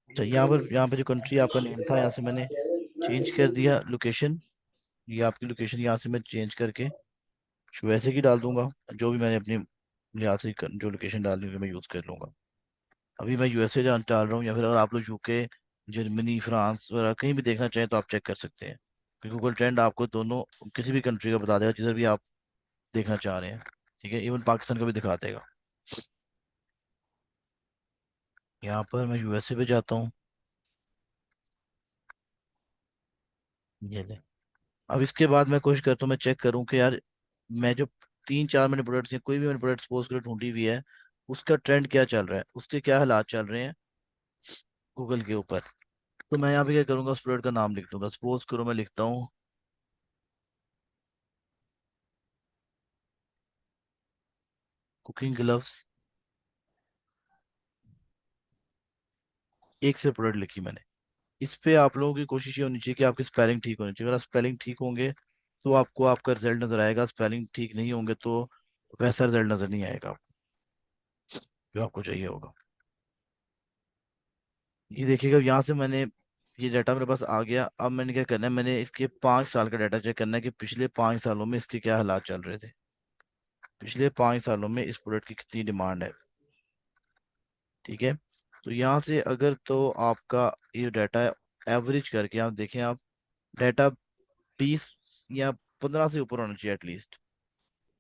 तो यहाँ पर जो कंट्री आपका नेम था, यहाँ से मैंने चेंज कर दिया लोकेशन। ये आपकी लोकेशन यहाँ से मैं चेंज करके यूएसए की डाल दूंगा। जो भी मैंने अपनी यहाँ से जो लोकेशन डालनी है मैं यूज़ कर लूंगा। अभी मैं यूएसए डाल रहा हूँ, या फिर अगर आप लोग यूके, जर्मनी, फ्रांस वगैरह कहीं भी देखना चाहें तो आप चेक कर सकते हैं। गूगल ट्रेंड आपको दोनों किसी भी कंट्री का बता देगा, जिधर भी आप देखना चाह रहे हैं। ठीक है, इवन पाकिस्तान का भी दिखा देगा। यहाँ पर मैं यूएसए पे जाता हूँ। ये ले। अब इसके बाद मैं कोशिश करता हूँ, मैं चेक करूँ कि यार मैं जो तीन चार मैंने प्रोडक्ट्स हैं, कोई भी मैंने प्रोडक्ट सपोज कर ढूंढी हुई है, उसका ट्रेंड क्या चल रहा है, उसके क्या हालात चल रहे हैं गूगल के ऊपर। तो मैं यहाँ पे क्या करूँगा, उस प्रोडक्ट का नाम लिख दूंगा। सपोज करो मैं लिखता हूँ कुकिंग ग्लव्स। एक से प्रोडक्ट लिखी मैंने। इस पे आप लोगों की कोशिश ये होनी चाहिए कि आपकी स्पेलिंग ठीक होनी चाहिए। अगर स्पेलिंग ठीक होंगे तो आपको आपका रिजल्ट नजर आएगा। स्पेलिंग ठीक नहीं होंगे तो वैसा रिजल्ट नजर नहीं आएगा आपको, जो आपको चाहिए होगा। ये देखिएगा, यहाँ से मैंने ये डाटा मेरे पास आ गया। अब मैंने क्या करना है, मैंने इसके 5 साल का डाटा चेक करना है कि पिछले 5 सालों में इसके क्या हालात चल रहे थे। पिछले 5 सालों में इस प्रोडक्ट की कितनी डिमांड है। ठीक है, तो यहाँ से अगर तो आपका ये डाटा एवरेज करके आप देखें, आप डाटा 20 या 15 से ऊपर होना चाहिए एटलीस्ट।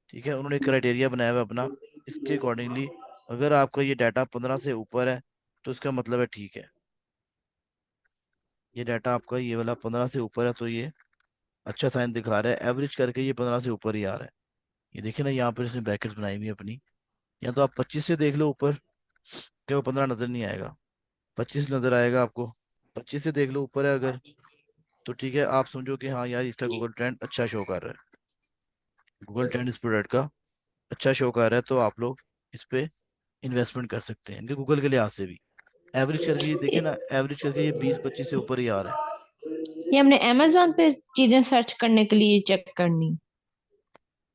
ठीक है, उन्होंने एक क्राइटेरिया बनाया हुआ है अपना। इसके अकॉर्डिंगली अगर आपका ये डाटा 15 से ऊपर है तो इसका मतलब है ठीक है। ये डाटा आपका ये वाला 15 से ऊपर है तो ये अच्छा साइन दिखा रहा है। एवरेज करके ये 15 से ऊपर ही आ रहा है। ये देखिए ना, यहाँ पर इसने ब्रैकेट्स बनाई हुई है अपनी। या तो आप 25 से देख लो ऊपर, क्या वो 15 नजर नहीं आएगा? 25 नजर आएगा आपको। 25 से देख लो ऊपर है अगर, तो ठीक है, आप समझो कि हाँ यार इसका गूगल ट्रेंड अच्छा शो कर रहा है। गूगल ट्रेंड इस प्रोडक्ट का अच्छा शो कर रहा है, तो आप लोग इस पे इन्वेस्टमेंट कर सकते हैं, इनके गूगल के लिहाज से भी। एवरेज करके ये देखिए ना, एवरेज करके ये 20-25 से ऊपर ही आ रहा है। ये हमने अमेजोन पे चीजें सर्च करने के लिए चेक करनी।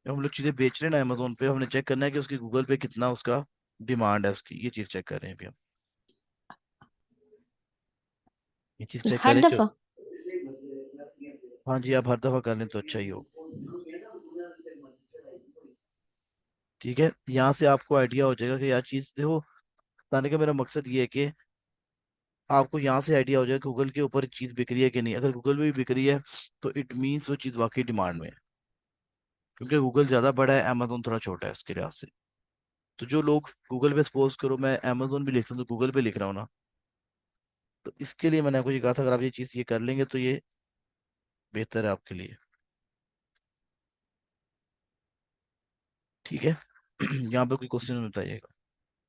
जब हम लोग चीजें बेच रहे हैं ना अमेजोन पे, हमने चेक करना है कि उसकी गूगल पे कितना उसका डिमांड है उसकी। ये चीज चेक कर रहे हैं अभी हम। ये चीज चेक हर करें कि दफा। हाँ जी, आप हर दफा कर लें तो अच्छा ही हो। ठीक है, यहाँ से आपको आइडिया हो जाएगा कि यार चीज देखो, बताने का मेरा मकसद ये है कि आपको यहाँ से आइडिया हो जाएगा गूगल के ऊपर चीज बिक रही है कि नहीं। अगर गूगल पे भी बिक रही है तो इट मीन्स वो चीज वाकई डिमांड में है। क्योंकि गूगल ज्यादा बड़ा है, अमेजोन थोड़ा छोटा है उसके लिहाज से। तो जो लोग गूगल पे, सपोज करो मैं अमेजोन भी लिख सकता हूँ तो गूगल पे लिख रहा हूँ ना, तो इसके लिए मैंने आपको ये कहा था, अगर आप ये चीज ये कर लेंगे तो ये बेहतर है आपके लिए। ठीक है। यहाँ पे कोई क्वेश्चन में बताइएगा।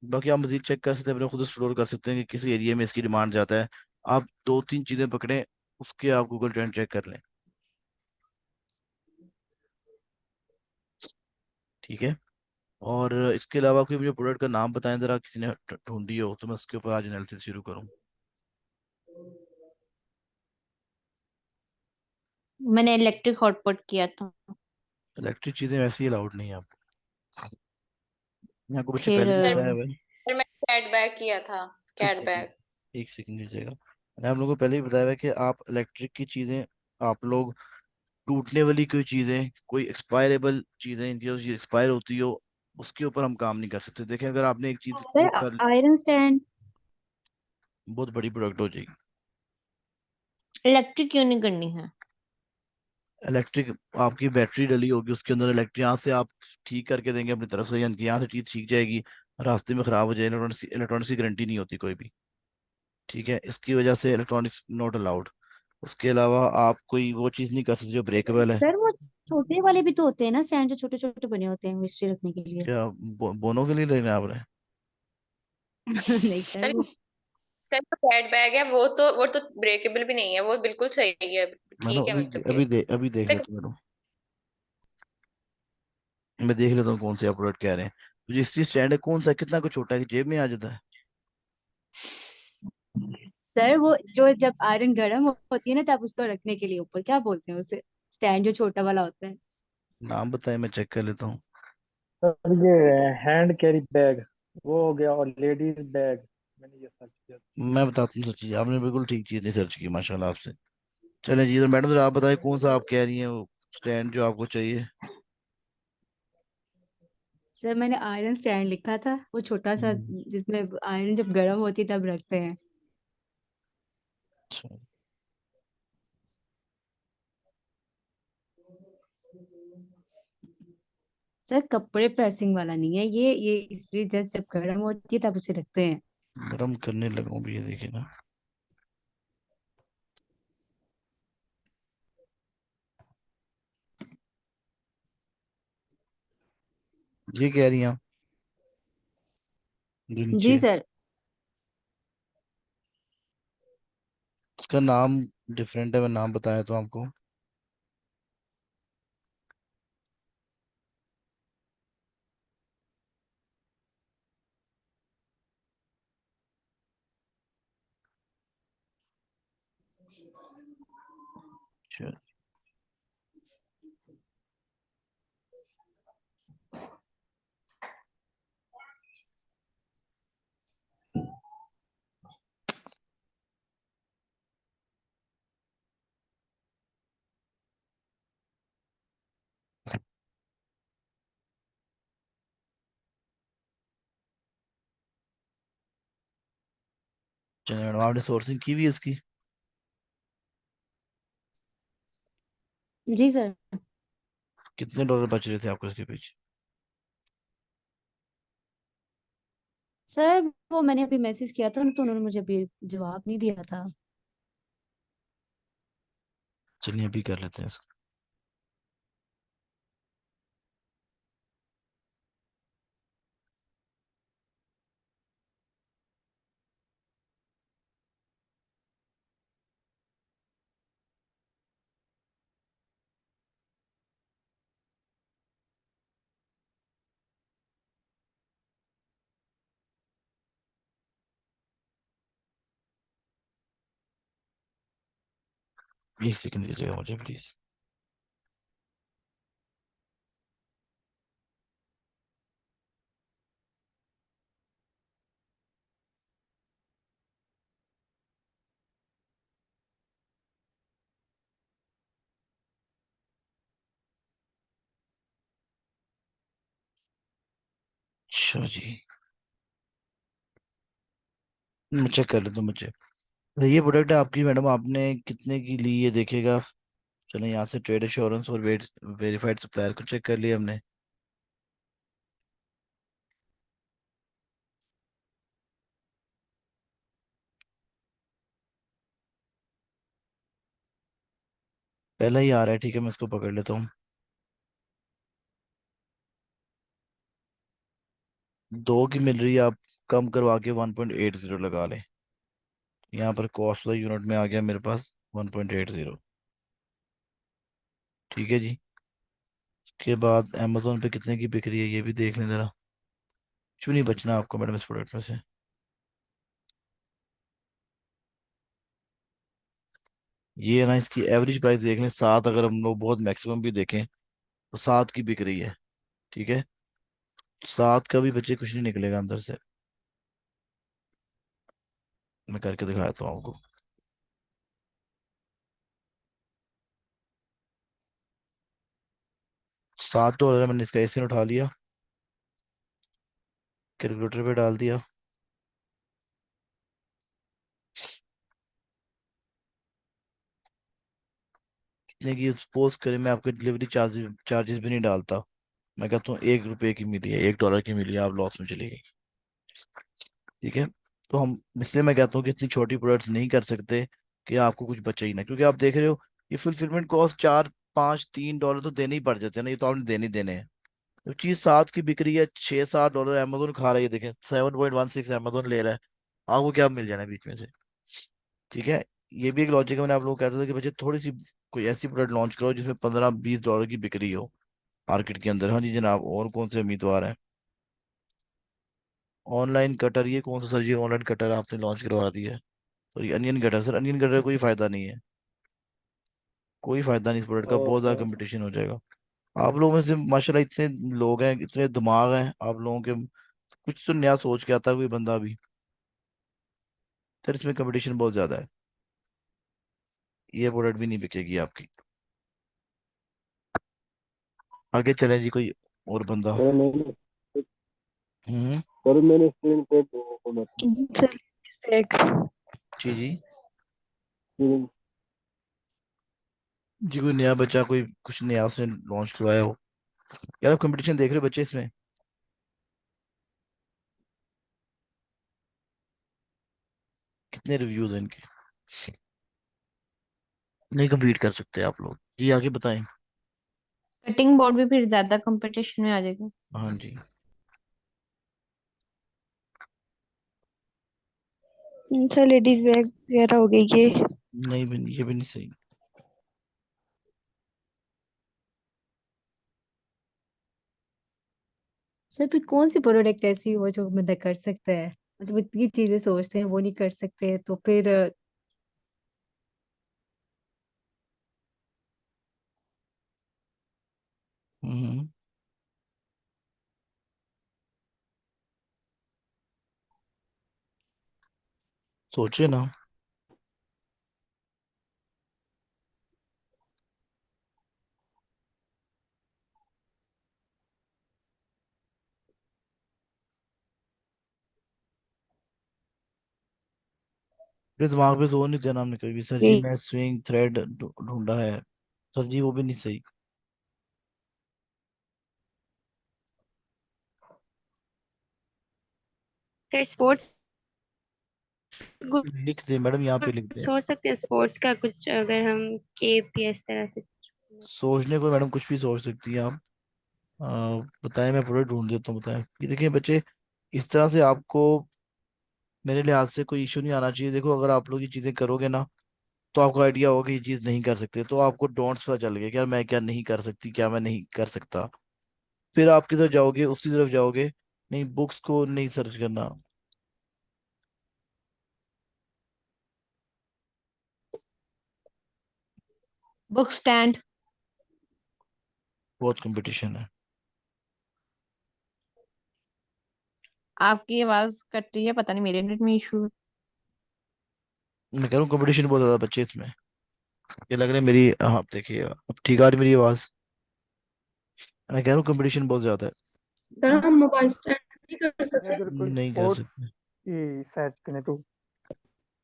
बाकी आप मजीद चेक कर सकते हैं, अपने खुद एक्सप्लोर कर सकते हैं कि किस एरिया में इसकी डिमांड ज़्यादा है। आप दो तीन चीज़ें पकड़ें, उसके आप गूगल ट्रेंड चेक कर लें। ठीक है, और इसके अलावा कोई मुझे प्रोडक्ट का नाम बताएं ज़रा, किसी ने ढूंढी हो तो मैं उसके ऊपर आज एनालिसिस शुरू करूँ। मैंने इलेक्ट्रिक हॉटपॉट किया था। इलेक्ट्रिक चीज़ें वैसे ही अलाउड नहीं है आपको। मैं आपको बच्चे फिर पहले ही सर बताया हुआ है। सर मैंने कैट बैग किया था। एक कैट सेकंड, बैग। एक सेकंड दीजिएगा। मैंने आप लोगों को पहले ही बताया हुआ है कि आप इलेक्ट्रिक की चीज़ें, आप लोग टूटने वाली कोई चीज़ें, कोई एक्सपायरेबल चीज़ें जो एक्सपायर होती हो, उसके ऊपर हम काम नहीं कर सकते। देखें, अगर आपने एक चीज़ वो सर कर, आयरन स्टैंड। बहुत बड़ी प्रोडक्ट हो जाएगी। इलेक्ट्रिक क्यों नहीं करनी है? इलेक्ट्रिक, आपकी बैटरी डली होगी उसके अंदर, इलेक्ट्रिक यहाँ से आप ठीक करके देंगे अपनी तरफ से, यानी कि यहाँ से चीज ठीक जाएगी, रास्ते में खराब हो जाए, इलेक्ट्रॉनिक्स की गारंटी नहीं होती कोई भी। ठीक है, इसकी वजह से इलेक्ट्रॉनिक्स नॉट अलाउड। उसके अलावा आप कोई वो चीज़ नहीं कर सकते जो ब्रेकेबल है। सर वो छोटे वाले भी तो होते हैं ना स्टैंड, जो छोटे छोटे बने होते हैं मिस्ट्री रखने के लिए। क्या बोनों के लिए लेना आप रहे हैं? नहीं सर सर वो। सर जो कैट बैग है वो तो ब्रेकेबल भी नहीं है, वो बिल्कुल सही है। मतलब ठीक है मतलब कि अभी देख लेता हूँ मैं देख लेता हूँ कौन से आप प्रोडक्ट कह रहे हैं। तो जिस चीज स्टैंड है कौन सा, कितना कुछ छोटा है कि जेब में आ जाता है? सर वो जो जब आयरन गर्म होती है ना तब उसको रखने के लिए ऊपर क्या बोलते हैं उसे, स्टैंड जो छोटा वाला होता है। नाम बताए, मैं चेक कर लेता हूँ। सर ये हैंड कैरी बैग वो हो गया, और लेडीज बैग मैं बताता हूँ सच्ची, आपने बिल्कुल ठीक चीज़ नहीं सर्च की माशाल्लाह आपसे। चले जी, तो मैडम जरा आप बताइए कौन सा आप कह रही हैं वो स्टैंड जो आपको चाहिए। सर मैंने आयरन स्टैंड लिखा था, वो छोटा सा हम्म, जिसमें आयरन जब गर्म होती है तब रखते हैं। अच्छा। सर कपड़े प्रेसिंग वाला नहीं है ये इस्त्री जस्ट जब गर्म होती है तब उसे रखते हैं। गरम करने लगा हूँ भी, ये देखिए ना। ये कह रही हैं आप जो जी नीचे, सर। उसका नाम डिफरेंट है, मैं नाम बताया तो आपको। अच्छा, चलिए मैडम, आपने सोर्सिंग की भी है इसकी? जी सर। कितने डॉलर बच रहे थे आपको इसके पीछे? सर वो मैंने अभी मैसेज किया था तो उन्होंने मुझे अभी जवाब नहीं दिया था। चलिए अभी कर लेते हैं इसको। एक सेकंड दीजिएगा मुझे प्लीज। अच्छा जी, मैं चेक कर लेता हूँ मुझे। तो ये प्रोडक्ट है आपकी मैडम, आपने कितने की ली ये देखिएगा। चलो यहाँ से ट्रेड एश्योरेंस और वेरीफाइड सप्लायर को चेक कर लिया हमने। पहला ही आ रहा है, ठीक है मैं इसको पकड़ लेता हूँ। दो की मिल रही है, आप कम करवा के 1.80 लगा लें। यहाँ पर कॉस्ट ऑफ यूनिट में आ गया मेरे पास 1.80। ठीक है जी। उसके बाद अमेजोन पे कितने की बिक रही है ये भी देख लें जरा। क्यों नहीं बचना आपको मैडम इस प्रोडक्ट में से। ये है ना, इसकी एवरेज प्राइस देख लें 7, अगर हम लोग बहुत मैक्सिमम भी देखें तो 7 की बिक रही है। ठीक है, 7 का भी बच्चे कुछ नहीं निकलेगा अंदर से। मैं करके दिखाता हूँ आपको। 7 डॉलर मैंने इसका एसिन उठा लिया, कैलकुलेटर पे डाल दिया। कितने की सपोज करें, मैं आपके डिलीवरी चार्जेस भी नहीं डालता। मैं कहता हूँ 1 रुपए की मिली है, 1 डॉलर की मिली है, आप लॉस में चली गई। ठीक है, तो हम इसलिए मैं कहता हूँ कि इतनी छोटी प्रोडक्ट्स नहीं कर सकते कि आपको कुछ बचे ही ना, क्योंकि आप देख रहे हो ये फुलफिलमेंट कॉस्ट 4 5 3 डॉलर तो देने ही पड़ जाते हैं ना, ये तो आपने देने ही देने हैं। तो चीज 7 की बिक रही है, 6 7 डॉलर अमेजोन खा रही है, देखें 7.16 अमेजोन ले रहा है। आपको क्या मिल जाना है बीच में से। ठीक है, ये भी एक लॉजिक है। मैंने आप लोगों को कहता था कि बच्चे थोड़ी सी कोई ऐसी प्रोडक्ट लॉन्च करो जिसमें 15 20 डॉलर की बिक्री हो मार्केट के अंदर। हाँ जी जनाब, और कौन से उम्मीदवार हैं? ऑनलाइन कटर, ये कौन सा सर जी ऑनलाइन कटर आपने लॉन्च करवा दिया है? तो ये onion cutter sir, onion cutter का कोई फायदा नहीं है। कोई फायदा नहीं, इस प्रोडक्ट का बहुत ज्यादा ओहो। कंपटीशन हो जाएगा। आप लोगों में से माशाल्लाह इतने लोग हैं, इतने दिमाग हैं आप लोगों के, कुछ तो नया सोच के आता है कोई बंदा भी। सर इसमें कंपटीशन बहुत ज्यादा है, ये प्रोडक्ट भी नहीं बिकेगी आपकी। आगे चले जी, कोई और बंदा। सर मैंने हम्म। सर मैंने स्क्रीन पे देखो मैं सर एक जी जी। स्क्रीन जी कोई नया बच्चा, कोई कुछ नया उसने लॉन्च करवाया हो। यार आप कंपटीशन देख रहे हो बच्चे इसमें, कितने रिव्यूज हैं इनके, नहीं कम्पीट कर सकते आप लोग। जी आगे बताएं। कटिंग बोर्ड भी फिर ज्यादा कंपटीशन में आ जाएगा। हाँ जी। सर लेडीज बैग वगैरह हो गई ये। नहीं भी, ये भी नहीं सही। सर फिर कौन सी प्रोडक्ट ऐसी हो जो बंदा कर सकता है, मतलब इतनी चीजें सोचते हैं वो नहीं कर सकते, तो फिर हम्म। सोचे ना। मेरे दिमाग पे जोर नहीं देना हमने कभी भी। सर जी ये मैं स्विंग थ्रेड ढूंढा है। सर जी वो भी नहीं सही। सर स्पोर्ट्स लिख दे मैडम, यहाँ पे लिख दे। सोच सकते हैं स्पोर्ट्स का कुछ, अगर हम केप या इस तरह से। सोचने को मैडम कुछ भी सोच सकती है आप। बताएं, मैं प्रोडक्ट ढूंढ देता हूँ, बताएं। ये देखिए बच्चे, इस तरह से आपको मेरे लिहाज से कोई इशू नहीं आना चाहिए। देखो अगर आप लोग ये चीजें करोगे ना, तो आपको आइडिया होगा कि ये चीज नहीं कर सकते, तो आपको डोंट्स पता चल गया कि यार मैं क्या नहीं कर सकती, क्या मैं नहीं कर सकता। फिर आप किधर जाओगे, उसी तरफ जाओगे। नहीं, बुक्स को नहीं सर्च करना। Book stand. बहुत कंपटीशन है। आपकी आवाज कट रही है, पता नहीं मेरे नेट में इशू। मैं कह रहा हूँ कंपटीशन बहुत ज्यादा बच्चे इसमें। ये लग रहा है मेरी, हाँ देखिए अब ठीक आ रही मेरी आवाज। मैं कह रहा हूँ कंपटीशन बहुत ज्यादा है। सर हम मोबाइल स्टैंड नहीं कर सकते। अगर कोई नहीं कर स्पोर्ट्स सकते। की सर्च करें तो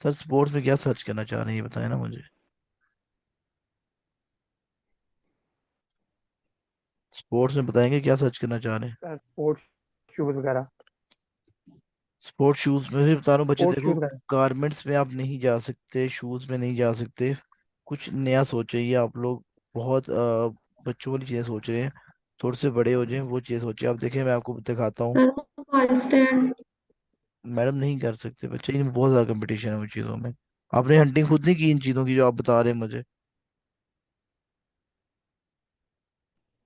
सर स्पोर्ट्स में क्या सर्च करना चाह रहे हैं, ये बताएं ना मुझे। स्पोर्ट्स में बताएंगे क्या सर्च करना चाह रहे हैं। स्पोर्ट्स शूज वगैरह स्पोर्ट्स शूज में भी बता रहा हूँ बच्चे, स्पोर्ट्स देखो शूज वगैरह गारमेंट्स में आप नहीं जा सकते, शूज में नहीं जा सकते। कुछ नया सोचे ये आप लोग। बहुत बच्चों वाली चीजें सोच रहे हैं। थोड़े से बड़े हो जाएं वो चीज़ सोचिए। आप देखें मैं आपको दिखाता हूँ। Sir mobile stand. मैडम नहीं कर सकते बच्चे, इनमें बहुत ज्यादा कंपटीशन है उन चीजों में। आपने हंटिंग खुद नहीं की इन चीजों की जो आप बता रहे हैं मुझे।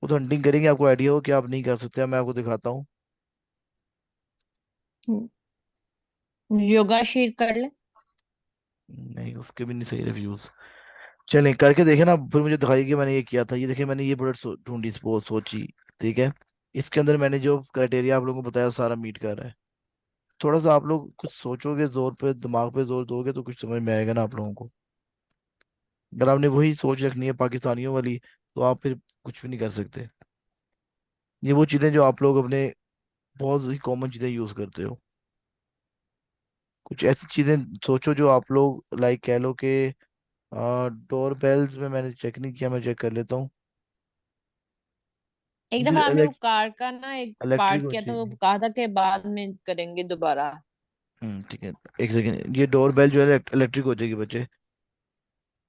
वो तो हंटिंग करेंगे, आपको आइडिया हो कि आप नहीं कर सकते, अब मैं आपको दिखाता हूँ। योगा शीट कर ले। नहीं उसके भी नहीं सही रिव्यूज। चलें करके देखे ना, फिर मुझे दिखाइए कि मैंने ये किया था। ये देखिए मैंने ये प्रोडक्ट ढूंढी, सोची। ठीक है। इसके अंदर मैंने जो क्राइटेरिया आप लोगों को बताया सारा मीट कर रहा है। थोड़ा सा आप लोग कुछ सोचोगे, जोर पे दिमाग पे जोर दोगे तो कुछ समझ में आएगा ना आप लोगों को। अगर आपने वही सोच रखनी है पाकिस्तानियों वाली, तो आप फिर कुछ भी नहीं कर सकते। ये वो चीजें जो आप लोग अपने बहुत ही कॉमन चीजें यूज करते हो। कुछ ऐसी चीजें सोचो जो आप लोग लाइक कह लो कि डोर बेल्स में मैंने चेक नहीं किया, मैं चेक कर लेता हूँ। एक जो दफा हमने वो कार का ना एक इलेक्ट्रिक पार्ट हो किया था, वो चाहिए। कहा था कि बाद में करेंगे दोबारा। ठीक है। एक सेकेंड, ये डोर बेल जो है इलेक्ट्रिक हो जाएगी बच्चे।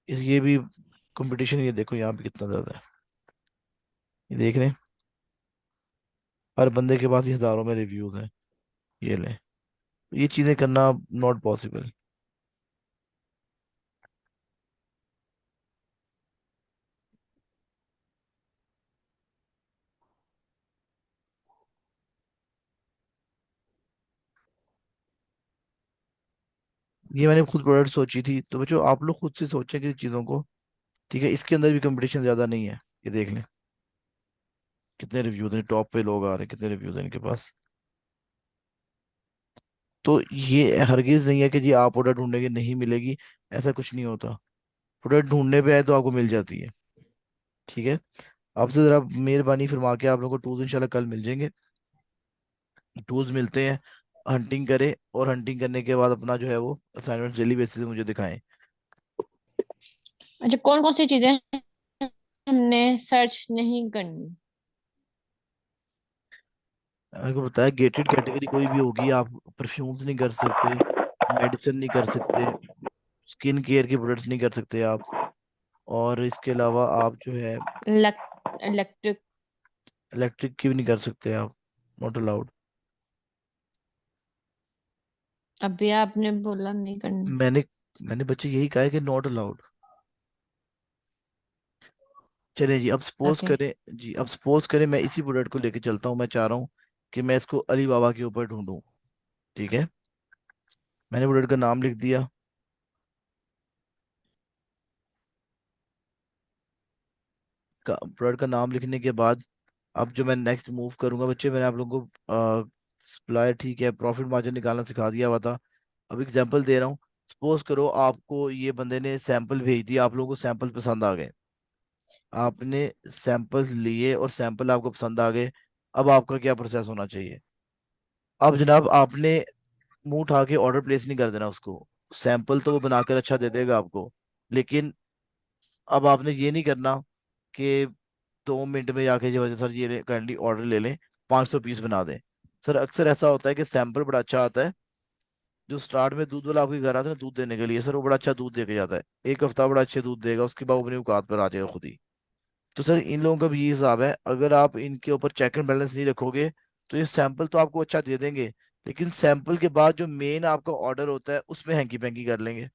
ये भी कंपटीशन, ये देखो यहाँ पे कितना ज्यादा है। ये देख रहे हैं, हर बंदे के पास ये हजारों में रिव्यूज हैं। ये ले, ये चीजें करना नॉट पॉसिबल। ये मैंने खुद प्रोडक्ट सोची थी, तो बच्चों आप लोग खुद से सोचें किसी चीजों को। ठीक है, इसके अंदर भी कंपटीशन ज्यादा नहीं है। ये देख लें कितने रिव्यूज हैं, टॉप पे लोग आ रहे हैं, कितने रिव्यूज हैं इनके पास। तो ये हरगिज नहीं है कि जी आप प्रोडक्ट ढूंढेंगे नहीं मिलेगी, ऐसा कुछ नहीं होता। प्रोडक्ट ढूंढने पे आए तो आपको मिल जाती है। ठीक है, आपसे जरा मेहरबानी फरमा के आप लोगों को टूल्स इंशाल्लाह कल मिल जाएंगे। टूल्स मिलते हैं, हंटिंग करें, और हंटिंग करने के बाद अपना जो है वो असाइनमेंट डेली बेसिस पे मुझे दिखाएं। अच्छा, कौन कौन सी चीजें हमने सर्च नहीं करनी? मेरे को बताया गेटेड कैटेगरी कोई भी होगी, आप परफ्यूम्स नहीं कर सकते, मेडिसिन नहीं कर सकते, स्किन केयर के प्रोडक्ट्स नहीं कर सकते आप, और इसके अलावा आप जो है इलेक्ट्रिक। इलेक्ट्रिक की भी नहीं कर सकते आप, नॉट अलाउड। अभी आपने बोला नहीं करनी। मैंने मैंने बच्चे यही कहा है कि नॉट अलाउड। चलिए जी, अब सपोज ओके। करें, जी अब सपोज करें मैं इसी प्रोडक्ट को लेके चलता हूँ, मैं चाह रहा हूँ कि मैं इसको अली बाबा के ऊपर ढूंढूं। ठीक है, मैंने प्रोडक्ट का नाम लिख दिया। प्रोडक्ट का नाम लिखने के बाद अब जो मैं नेक्स्ट मूव करूंगा बच्चे, मैंने आप लोगों को सप्लायर, ठीक है, प्रॉफिट मार्जिन निकालना सिखा दिया हुआ था। अब एग्जांपल दे रहा हूँ। सपोज करो आपको ये बंदे ने सैंपल भेज दिया, आप लोगों को सैंपल पसंद आ गए, आपने सैंपल्स लिए और सैंपल आपको पसंद आ गए। अब आपका क्या प्रोसेस होना चाहिए? अब जनाब आपने मुंह उठा के ऑर्डर प्लेस नहीं कर देना उसको। सैंपल तो वो बनाकर अच्छा दे देगा आपको, लेकिन अब आपने ये नहीं करना कि 2 मिनट में जाके जी वजह सर ये काइंडली ऑर्डर ले लें, 500 पीस बना दें। सर अक्सर ऐसा होता है कि सैंपल बड़ा अच्छा आता है, जो स्टार्ट में दूध वाला आपके घर आता है ना दूध देने के लिए, सर वो बड़ा अच्छा दूध दे के जाता है, एक हफ्ता बड़ा अच्छे दूध देगा, उसके बाद वो अपनी औकात पर आ जाएगा खुद ही। तो सर इन लोगों का भी ये हिसाब है, अगर आप इनके ऊपर चेक एंड बैलेंस नहीं रखोगे तो ये सैंपल तो आपको अच्छा दे देंगे, लेकिन सैंपल के बाद जो मेन आपका ऑर्डर होता है उसमें हैंकी पैंकी कर लेंगे।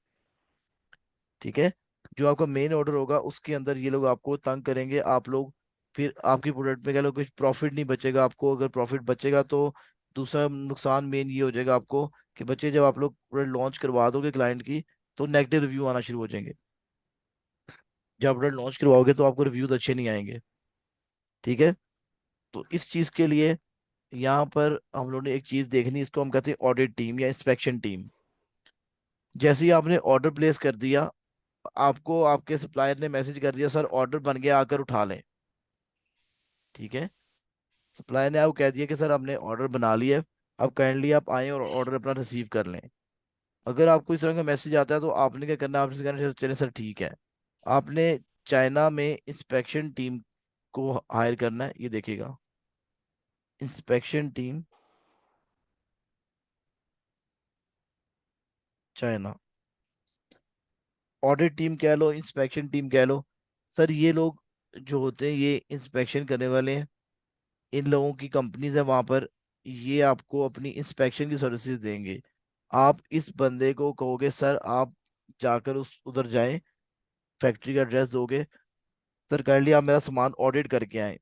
ठीक है, जो आपका मेन ऑर्डर होगा उसके अंदर ये लोग आपको तंग करेंगे, आप लोग फिर आपकी प्रोडक्ट में कह लो कुछ प्रॉफिट नहीं बचेगा आपको। अगर प्रॉफिट बचेगा तो दूसरा नुकसान मेन ये हो जाएगा आपको कि बच्चे जब आप लोग प्रोडक्ट लॉन्च करवा दोगे क्लाइंट की, तो नेगेटिव रिव्यू आना शुरू हो जाएंगे। जब प्रोडक्ट लॉन्च करवाओगे तो आपको रिव्यूज अच्छे नहीं आएंगे। ठीक है, तो इस चीज के लिए यहाँ पर हम लोग ने एक चीज देखनी, इसको हम कहते हैं ऑडिट टीम या इंस्पेक्शन टीम। जैसे ही आपने ऑर्डर प्लेस कर दिया, आपको आपके सप्लायर ने मैसेज कर दिया सर ऑर्डर बन गया आकर उठा लें। ठीक है, सप्लायर ने आपको कह दिया कि सर हमने ऑर्डर बना लिया है, अब काइंडली आप आएं और ऑर्डर अपना रिसीव कर लें। अगर आपको इस तरह का मैसेज आता है तो आपने क्या करना है, आपने कहना चले सर ठीक है। आपने चाइना में इंस्पेक्शन टीम को हायर करना है, ये देखिएगा, inspection team China, audit team कह लो, इंस्पेक्शन टीम कह लो। सर ये लोग जो होते हैं ये इंस्पेक्शन करने वाले हैं, इन लोगों की कंपनीज है वहां पर, ये आपको अपनी इंस्पेक्शन की सर्विसेज देंगे। आप इस बंदे को कहोगे सर आप जाकर उस उधर जाएं, फैक्ट्री का एड्रेस दोगे, सर काइंडली आप मेरा सामान ऑडिट करके आए।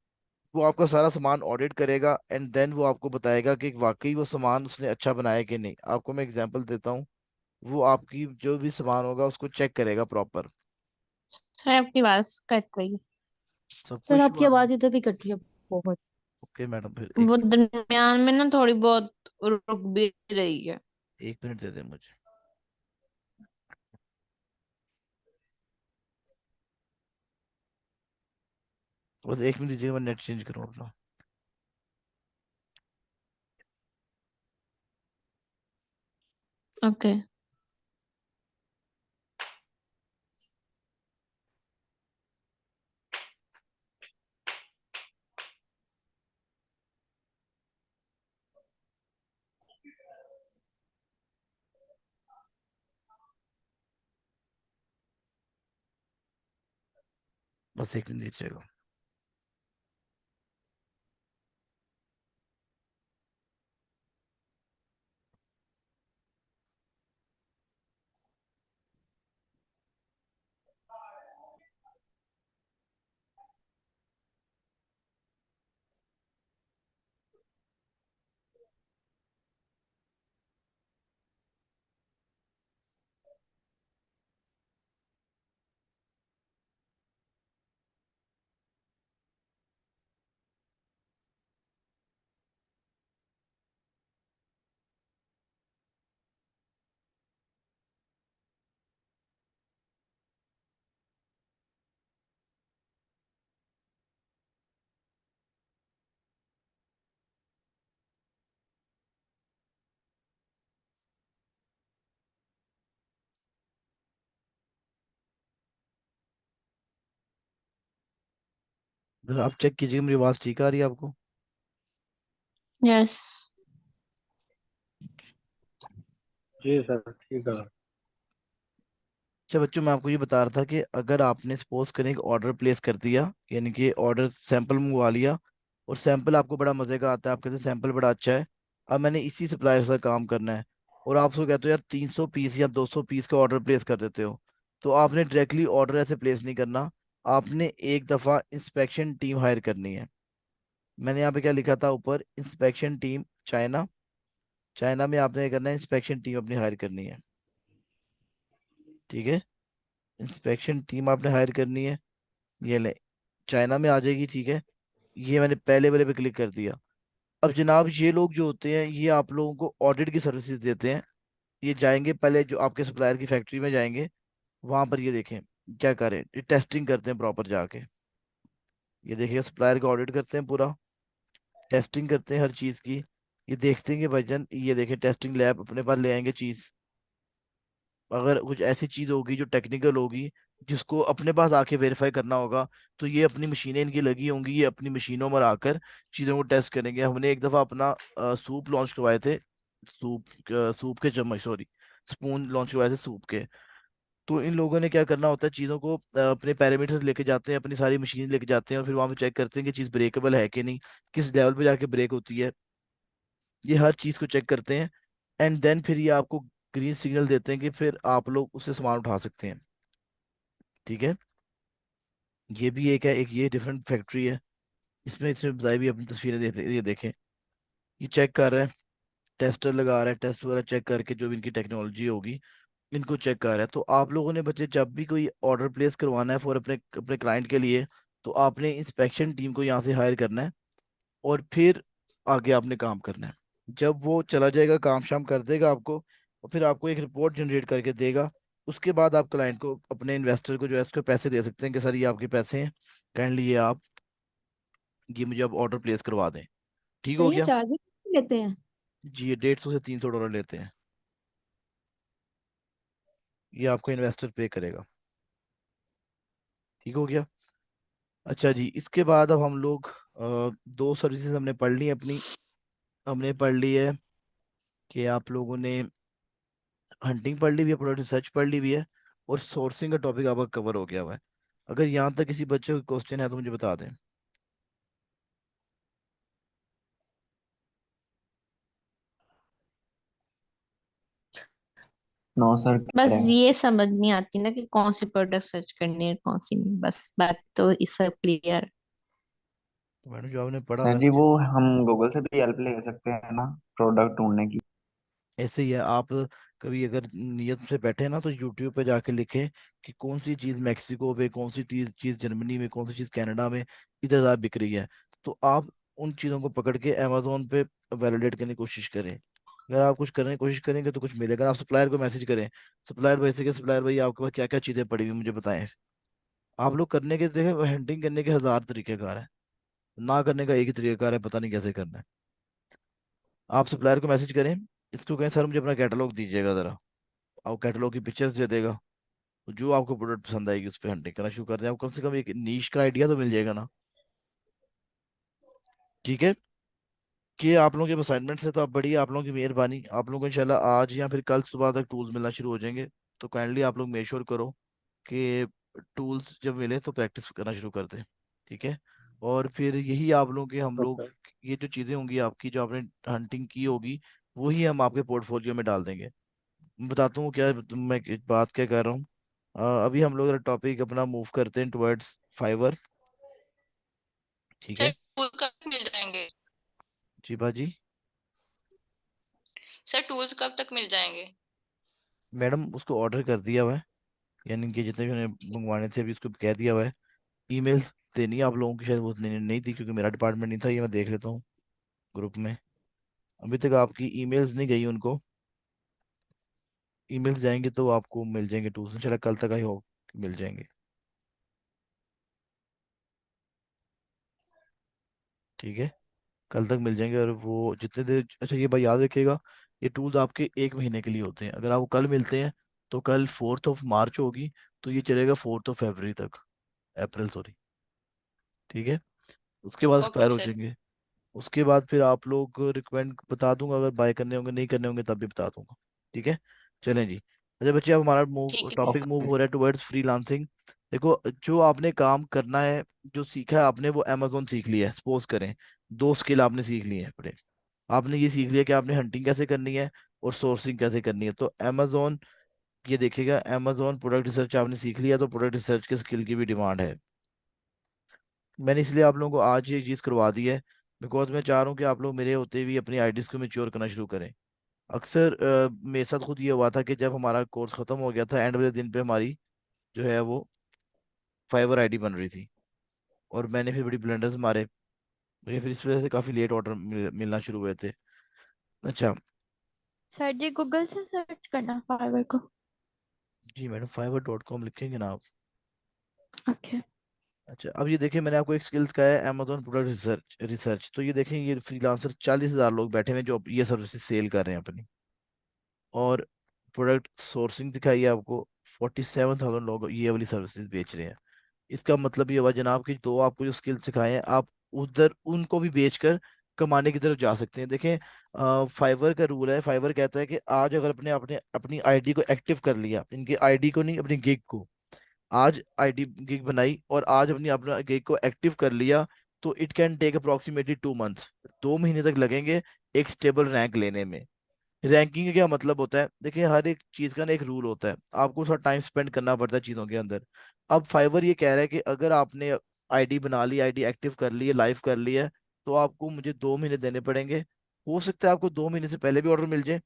वो आपका सारा सामान ऑडिट करेगा एंड देन वो आपको बताएगा कि वाकई वो सामान उसने अच्छा बनाया कि नहीं। आपको मैं एग्जांपल देता हूँ, वो आपकी जो भी सामान होगा उसको चेक करेगा प्रॉपर, सर आपकी आवाज कट रही है। सब सर कुछ आपकी हुआ ना। आवाज इधर भी कट रही है बहुत। ओके मैडम, फिर वो दरमियान में ना थोड़ी बहुत रुक भी रही है। 1 मिनट दे दें मुझे। बस 1 मिनट दीजिएगा, मैं नेट चेंज करूँ अपना। ओके। बस 1 मिनट दीजिएगा। जरा आप चेक कीजिए मेरी आवाज़ ठीक आ रही है आपको? यस। जी सर ठीक है। अच्छा बच्चों, मैं आपको ये बता रहा था कि अगर आपने सपोज करें एक ऑर्डर प्लेस कर दिया, यानी कि ऑर्डर सैंपल मंगवा लिया, और सैंपल आपको बड़ा मजे का आता है, आप कहते हैं सैंपल बड़ा अच्छा है, अब मैंने इसी सप्लायर से काम करना है, और आप उसको कहते हो यार 300 पीस या 200 पीस का ऑर्डर प्लेस कर देते हो, तो आपने डायरेक्टली ऑर्डर ऐसे प्लेस नहीं करना। आपने एक दफ़ा इंस्पेक्शन टीम हायर करनी है। मैंने यहाँ पे क्या लिखा था ऊपर, इंस्पेक्शन टीम चाइना। चाइना में आपने क्या करना है, इंस्पेक्शन टीम अपनी हायर करनी है। ठीक है, इंस्पेक्शन टीम आपने हायर करनी है। ये ले, चाइना में आ जाएगी। ठीक है, ये मैंने पहले वाले पे क्लिक कर दिया। अब जनाब ये लोग जो होते हैं ये आप लोगों को ऑडिट की सर्विसेज देते हैं। ये जाएंगे पहले जो आपके सप्लायर की फैक्ट्री में जाएंगे, वहां पर ये देखें क्या करें, ये टेस्टिंग करते हैं प्रॉपर जाके। ये देखिए सप्लायर का ऑडिट करते हैं पूरा, टेस्टिंग करते हैं हर चीज की। ये देखते हैं कि भाईजान ये देखें टेस्टिंग लैब अपने पास ले आएंगे चीज। अगर कुछ ऐसी चीज होगी जो टेक्निकल होगी, जिसको अपने पास आके वेरीफाई करना होगा, तो ये अपनी मशीनें इनकी लगी होंगी, ये अपनी मशीनों में आकर चीज़ों को टेस्ट करेंगे। हमने एक दफ़ा अपना सूप लॉन्च करवाए थे, सूप के चम्मच, सॉरी, स्पून लॉन्च करवाए थे सूप के। तो इन लोगों ने क्या करना होता है, चीज़ों को अपने पैरामीटर्स लेके जाते हैं, अपनी सारी मशीन लेके जाते हैं, और फिर वहां पे चेक करते हैं कि चीज़ ब्रेकेबल है कि नहीं, किस लेवल पे जाके ब्रेक होती है। ये हर चीज़ को चेक करते हैं, एंड देन फिर ये आपको ग्रीन सिग्नल देते हैं कि फिर आप लोग उससे सामान उठा सकते हैं। ठीक है, ये भी एक है, एक ये डिफरेंट फैक्ट्री है। इसमें इसमें बताई भी अपनी तस्वीरें देते, ये देखें, ये चेक कर रहा है, टेस्टर लगा रहा है, टेस्ट वगैरह चेक करके जो भी इनकी टेक्नोलॉजी होगी इनको चेक कर रहा है। तो आप लोगों ने बच्चे जब भी कोई ऑर्डर प्लेस करवाना है फॉर अपने अपने क्लाइंट के लिए, तो आपने इंस्पेक्शन टीम को यहाँ से हायर करना है, और फिर आगे आपने काम करना है। जब वो चला जाएगा, काम शाम कर देगा आपको, और फिर आपको एक रिपोर्ट जनरेट करके देगा। उसके बाद आप क्लाइंट को, अपने इन्वेस्टर को जो है उसको पैसे दे सकते हैं कि सर ये आपके पैसे हैं, काइंडली ये आप, ये मुझे अब ऑर्डर प्लेस करवा दें। ठीक तो हो ये गया? चार्जेस लेते हैं? जी, ये $150 से $300 लेते हैं, ये आपको इन्वेस्टर पे करेगा। ठीक हो गया? अच्छा जी, इसके बाद अब हम लोग दो सर्विसेज हमने पढ़ ली अपनी। हमने पढ़ ली है कि आप लोगों ने हंटिंग पढ़ ली हुई है, प्रोडक्ट रिसर्च पढ़ ली हुई है, और सोर्सिंग का टॉपिक आपका कवर हो गया हुआ है। अगर यहाँ तक किसी बच्चे को क्वेश्चन है तो मुझे बता दें। नो सर बस करें। ये समझ नहीं आती ना कि कौन सी प्रोडक्ट सर्च करनी है कौन सी नहीं, बस बात तो इस सब क्लियर। तो मैडम जो आपने पढ़ा हुआ सर है जी ना, वो हम गूगल से भी हेल्प ले सकते हैं ना प्रोडक्ट ढूंढने की। ऐसे ही है। आप कभी अगर नियत से बैठे ना, तो यूट्यूब पे जाके लिखें कि कौन सी चीज़ मैक्सिको पे, कौन सी चीज़ चीज़ जर्मनी में, कौन सी चीज़ कनाडा में इधर ज़्यादा बिक रही है, तो आप उन चीज़ों को पकड़ के अमेजोन पे वैलिडेट करने की कोशिश करें। अगर आप कुछ करने की कोशिश करेंगे तो कुछ मिलेगा। आप सप्लायर को मैसेज करें, सप्लायर भाई से कि सप्लायर भाई आपके पास क्या क्या चीज़ें पड़ी हुई मुझे बताएं। आप लोग करने के देखें, हंटिंग करने के 1000 तरीकेकार है, ना करने का एक ही तरीकेकार है, पता नहीं कैसे करना है। आप सप्लायर को मैसेज करें, इसको कहें सर मुझे अपना कैटलॉग दीजिएगा ज़रा, आप कैटलॉग की पिक्चर्स दे देगा। तो जो आपको प्रोडक्ट पसंद आएगी उस पर हंटिंग करना शुरू कर दें। आपको कम से कम एक नीश का आइडिया तो मिल जाएगा ना। ठीक है, कि आप लोगों के असाइनमेंट्स है तो आप बढ़िया, आप लोगों की मेहरबानी, आप लोगों को इंशाल्लाह आज या फिर कल सुबह तक टूल्स मिलना शुरू हो जाएंगे। तो काइंडली आप लोग मेक श्योर करो कि टूल्स जब मिले तो प्रैक्टिस करना शुरू कर दें। ठीक है, और फिर यही आप लोगों के, हम लोग, ओके। ये जो चीज़ें होंगी आपकी जो आपने हंटिंग की होगी, वही हम आपके पोर्टफोलियो में डाल देंगे। मैं बताता हूँ क्या, मैं एक बात क्या कर रहा हूँ। अभी हम लोग टॉपिक अपना मूव करते हैं टुवर्ड्स फाइवर। ठीक सर है, टूल कब तक मिल जाएंगे? जी बाजी। सर टूल्स कब तक मिल जाएंगे? मैडम उसको ऑर्डर कर दिया हुआ है, यानी कि जितने भी उन्हें मंगवाने थे अभी उसको कह दिया हुआ है। ईमेल्स देनी है आप लोगों की, शायद वो नहीं थी क्योंकि मेरा डिपार्टमेंट नहीं था, ये मैं देख लेता हूँ ग्रुप में। अभी तक आपकी ईमेल्स नहीं गई उनको। ईमेल्स जाएंगे तो आपको मिल जाएंगे टूल्स, इंशाल्लाह कल तक आई होप मिल जाएंगे। ठीक है, कल तक मिल जाएंगे। और वो जितने देर, अच्छा ये बात याद रखिएगा, ये टूल्स आपके 1 महीने के लिए होते हैं। अगर आपको कल मिलते हैं तो कल 4 मार्च होगी, तो ये चलेगा 4 फरवरी तक, अप्रैल सॉरी। ठीक है, उसके बाद ओके एक्सपायर हो सर। जाएंगे। उसके बाद फिर आप लोग रिकमेंड बता दूंगा, अगर बाय करने होंगे नहीं करने होंगे तब भी बता दूंगा। ठीक है, चलें जी। अच्छा बच्चे, अब हमारा मूव ठीक है टॉपिक सर। Move okay. हो रहा है टुवर्ड्स फ्रीलांसिंग। देखो, जो आपने काम करना है, जो सीखा है आपने वो अमेजोन सीख लिया है, सपोज करें। दो स्किल आपने सीख ली है बड़े। आपने ये सीख लिया कि आपने हंटिंग कैसे करनी है और सोर्सिंग कैसे करनी है। तो अमेजोन, ये देखिएगा, अमेजोन प्रोडक्ट रिसर्च आपने सीख लिया, तो प्रोडक्ट रिसर्च के स्किल की भी डिमांड है। मैंने इसलिए आप लोगों को आज ये चीज़ करवा दी है, बिकॉज मैं चाह रहा हूँ कि आप लोग मेरे होते हुए अपनी आईडीज को मेच्योर करना शुरू करें। अक्सर मेरे साथ खुद ये हुआ था कि जब हमारा कोर्स खत्म हो गया था, एंड वाले दिन पे हमारी जो है वो फाइवर आईडी बन रही थी, और मैंने फिर बड़ी ब्लंडर्स मारे। मुझे फिर इस वजह से काफ़ी लेट ऑर्डर मिलना शुरू हुए थे। अच्छा। सर जी गूगल से सर्च करना फाइवर को। जी मैडम, fiverr.com लिखेंगे ना आप? ओके। अच्छा, अब ये देखिए, मैंने आपको एक स्किल्स का है, अमेजोन प्रोडक्ट रिसर्च। तो ये देखें, ये फ्रीलांसर 40,000 लोग बैठे हुए हैं जो ये सर्विसेज सेल कर रहे हैं अपनी। और प्रोडक्ट सोर्सिंग दिखाई है आपको, 47,000 लोग ये वाली सर्विसेज बेच रहे हैं। इसका मतलब ये हुआ जनाब कि दो आपको जो स्किल सिखाए हैं, आप उधर उनको भी बेचकर कमाने की तरफ जा सकते हैं। देखें, फाइवर का रूल है, फाइवर कहता है कि आज अगर अपने अपने अपनी आईडी को एक्टिव कर लिया, इनकी आईडी को नहीं, अपनी गिग को, आज आईडी गिग बनाई और आज अपनी अपना गिग को एक्टिव कर लिया, तो it can take approximately 2 months. 2 महीने तक लगेंगे एक स्टेबल रैंक लेने में। रैंकिंग का क्या मतलब होता है? देखिए, हर एक चीज का ना एक रूल होता है, आपको थोड़ा टाइम स्पेंड करना पड़ता है चीजों के अंदर। अब फाइवर ये कह रहा है कि अगर आपने आईडी बना ली, आईडी एक्टिव कर ली है, लाइव कर ली है, तो आपको मुझे 2 महीने देने पड़ेंगे। हो सकता है आपको 2 महीने से पहले भी ऑर्डर मिल जाए,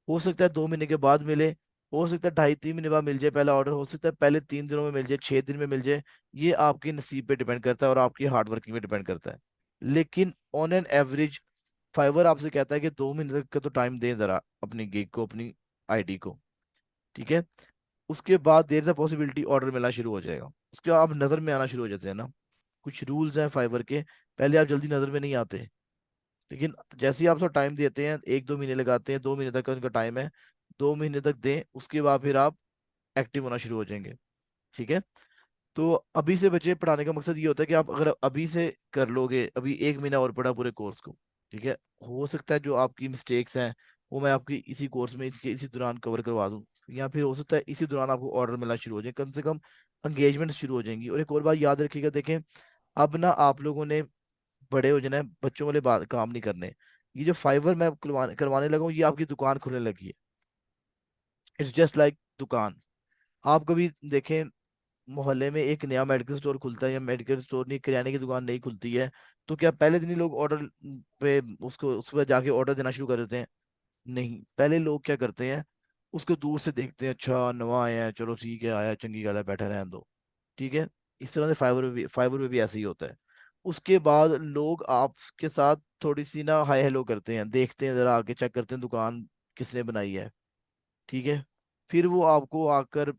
हो सकता है 2 महीने के बाद मिले, हो सकता है 2.5-3 महीने बाद मिल जाए पहला ऑर्डर, हो सकता है पहले 3 दिनों में मिल जाए, 6 दिन में मिल जाए। ये आपके नसीब पे डिपेंड करता है और आपकी हार्ड वर्किंग पे डिपेंड करता है। लेकिन ऑन एन एवरेज फाइवर आपसे कहता है कि 2 महीने तक का तो टाइम दें जरा अपनी गिग को, अपनी आईडी को। ठीक है, उसके बाद देर से पॉसिबिलिटी ऑर्डर मिलना शुरू हो जाएगा, उसके बाद आप नजर में आना शुरू हो जाते हैं ना। कुछ रूल्स हैं फाइवर के, पहले आप जल्दी नजर में नहीं आते, लेकिन जैसे ही आप थोड़ा टाइम देते हैं, 1-2 महीने लगाते हैं, 2 महीने तक का उनका टाइम है, 2 महीने तक दें, उसके बाद फिर आप एक्टिव होना शुरू हो जाएंगे। ठीक है, तो अभी से बच्चे पढ़ाने का मकसद ये होता है कि आप अगर अभी से कर लोगे, अभी 1 महीना और पढ़ा पूरे कोर्स को, ठीक है, हो सकता है जो आपकी मिस्टेक्स हैं वो मैं आपकी इसी कोर्स में इसी दौरान कवर करवा दूं, या फिर हो सकता है इसी दौरान आपको ऑर्डर मिलना शुरू हो जाए, कम से कम एंगेजमेंट शुरू हो जाएंगी। और एक और बात याद रखिएगा, देखें, अब ना आप लोगों ने बड़े हो जाना है, बच्चों वाले बात काम नहीं करने। ये जो फाइवर मैं करवाने लगा हूँ, ये आपकी दुकान खुलने लगी है। इट्स जस्ट लाइक दुकान। आप कभी देखें, मोहल्ले में एक नया मेडिकल स्टोर खुलता है, या मेडिकल स्टोर नहीं, किराने की दुकान नहीं खुलती है, तो क्या पहले दिन ही लोग ऑर्डर पे उसको उस पर जाके ऑर्डर देना शुरू कर देते हैं? नहीं, पहले लोग क्या करते हैं, उसको दूर से देखते हैं, अच्छा नवा आया है, चलो ठीक है, आया, चंगी गल है, बैठे रहने दो। ठीक है, इस तरह से फाइबर में भी ऐसे ही होता है। उसके बाद लोग आपके साथ थोड़ी सी ना हाय हेलो करते हैं, देखते हैं, जरा आके चेक करते हैं दुकान किसने बनाई है। ठीक है, फिर वो आपको आकर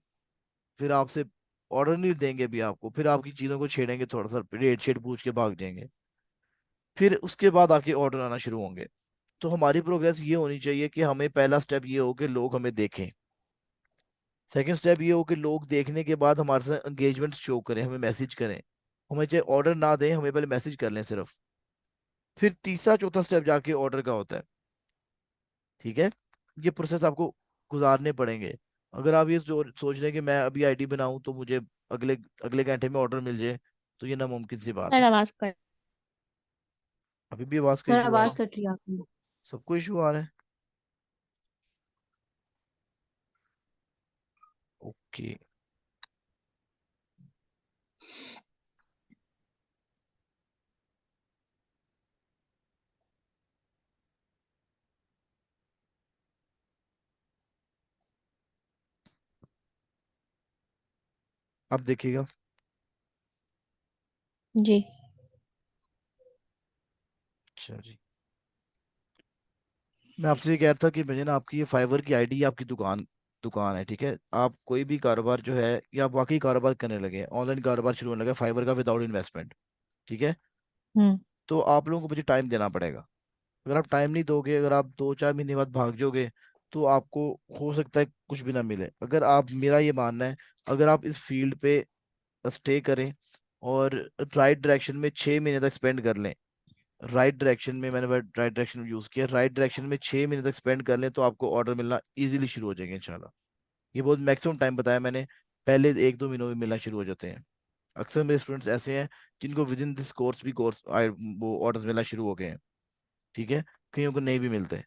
फिर आपसे ऑर्डर नहीं देंगे भी आपको, फिर आपकी चीज़ों को छेड़ेंगे, थोड़ा सा रेट शेट पूछ के भाग जाएंगे। फिर उसके बाद आपके ऑर्डर आना शुरू होंगे। तो हमारी प्रोग्रेस ये होनी चाहिए कि हमें पहला स्टेप ये हो कि लोग हमें देखें। सेकंड स्टेप ये हो कि लोग देखने के बाद हमारे साथ एंगेजमेंट शो करें, हमें मैसेज करें। हमें चाहे ऑर्डर ना दें, हमें पहले मैसेज कर लें सिर्फ। फिर तीसरा चौथा स्टेप जाके ऑर्डर का होता है। ठीक है, ये प्रोसेस आपको गुजारने पड़ेंगे। अगर आप ये सोच रहे हैं कि मैं अभी आईडी बनाऊं तो मुझे अगले अगले घंटे में ऑर्डर मिल जाए, तो ये नामुमकिन सी बात सर है। आवाज कर। अभी भी आवाज का सर इशू आ रहा आवाज है? कट रही है आपकी। सबको इशू आ रहा है? ओके। अब देखिएगा। जी। अच्छा जी, मैं आपसे ये कह रहा था कि मुझे ना आपकी ये फाइवर की आईडी, आपकी दुकान दुकान है, ठीक है, आप कोई भी कारोबार जो है, या आप वाकई कारोबार करने लगे, ऑनलाइन कारोबार शुरू होने लगे फाइवर का विदाउट इन्वेस्टमेंट, ठीक है, हम्म। तो आप लोगों को मुझे टाइम देना पड़ेगा। अगर आप टाइम नहीं दोगे, अगर आप 2-4 महीने बाद भाग जाओगे, तो आपको हो सकता है कुछ भी ना मिले। अगर आप, मेरा ये मानना है, अगर आप इस फील्ड पे स्टे करें और राइट डायरेक्शन में 6 महीने तक स्पेंड कर लें, राइट डायरेक्शन में, मैंने राइट डायरेक्शन यूज किया, राइट डायरेक्शन में 6 महीने तक स्पेंड कर लें तो आपको ऑर्डर मिलना इजीली शुरू हो जाएंगे इंशाल्लाह। ये बहुत मैक्सिमम टाइम बताया मैंने, पहले 1-2 महीनों में मिलना शुरू हो जाते हैं। अक्सर मेरे स्टूडेंट्स ऐसे हैं जिनको विद इन दिस कोर्स भी कोर्स वो ऑर्डर्स मिलना शुरू हो गए हैं। ठीक है, कईयों को नहीं भी मिलते,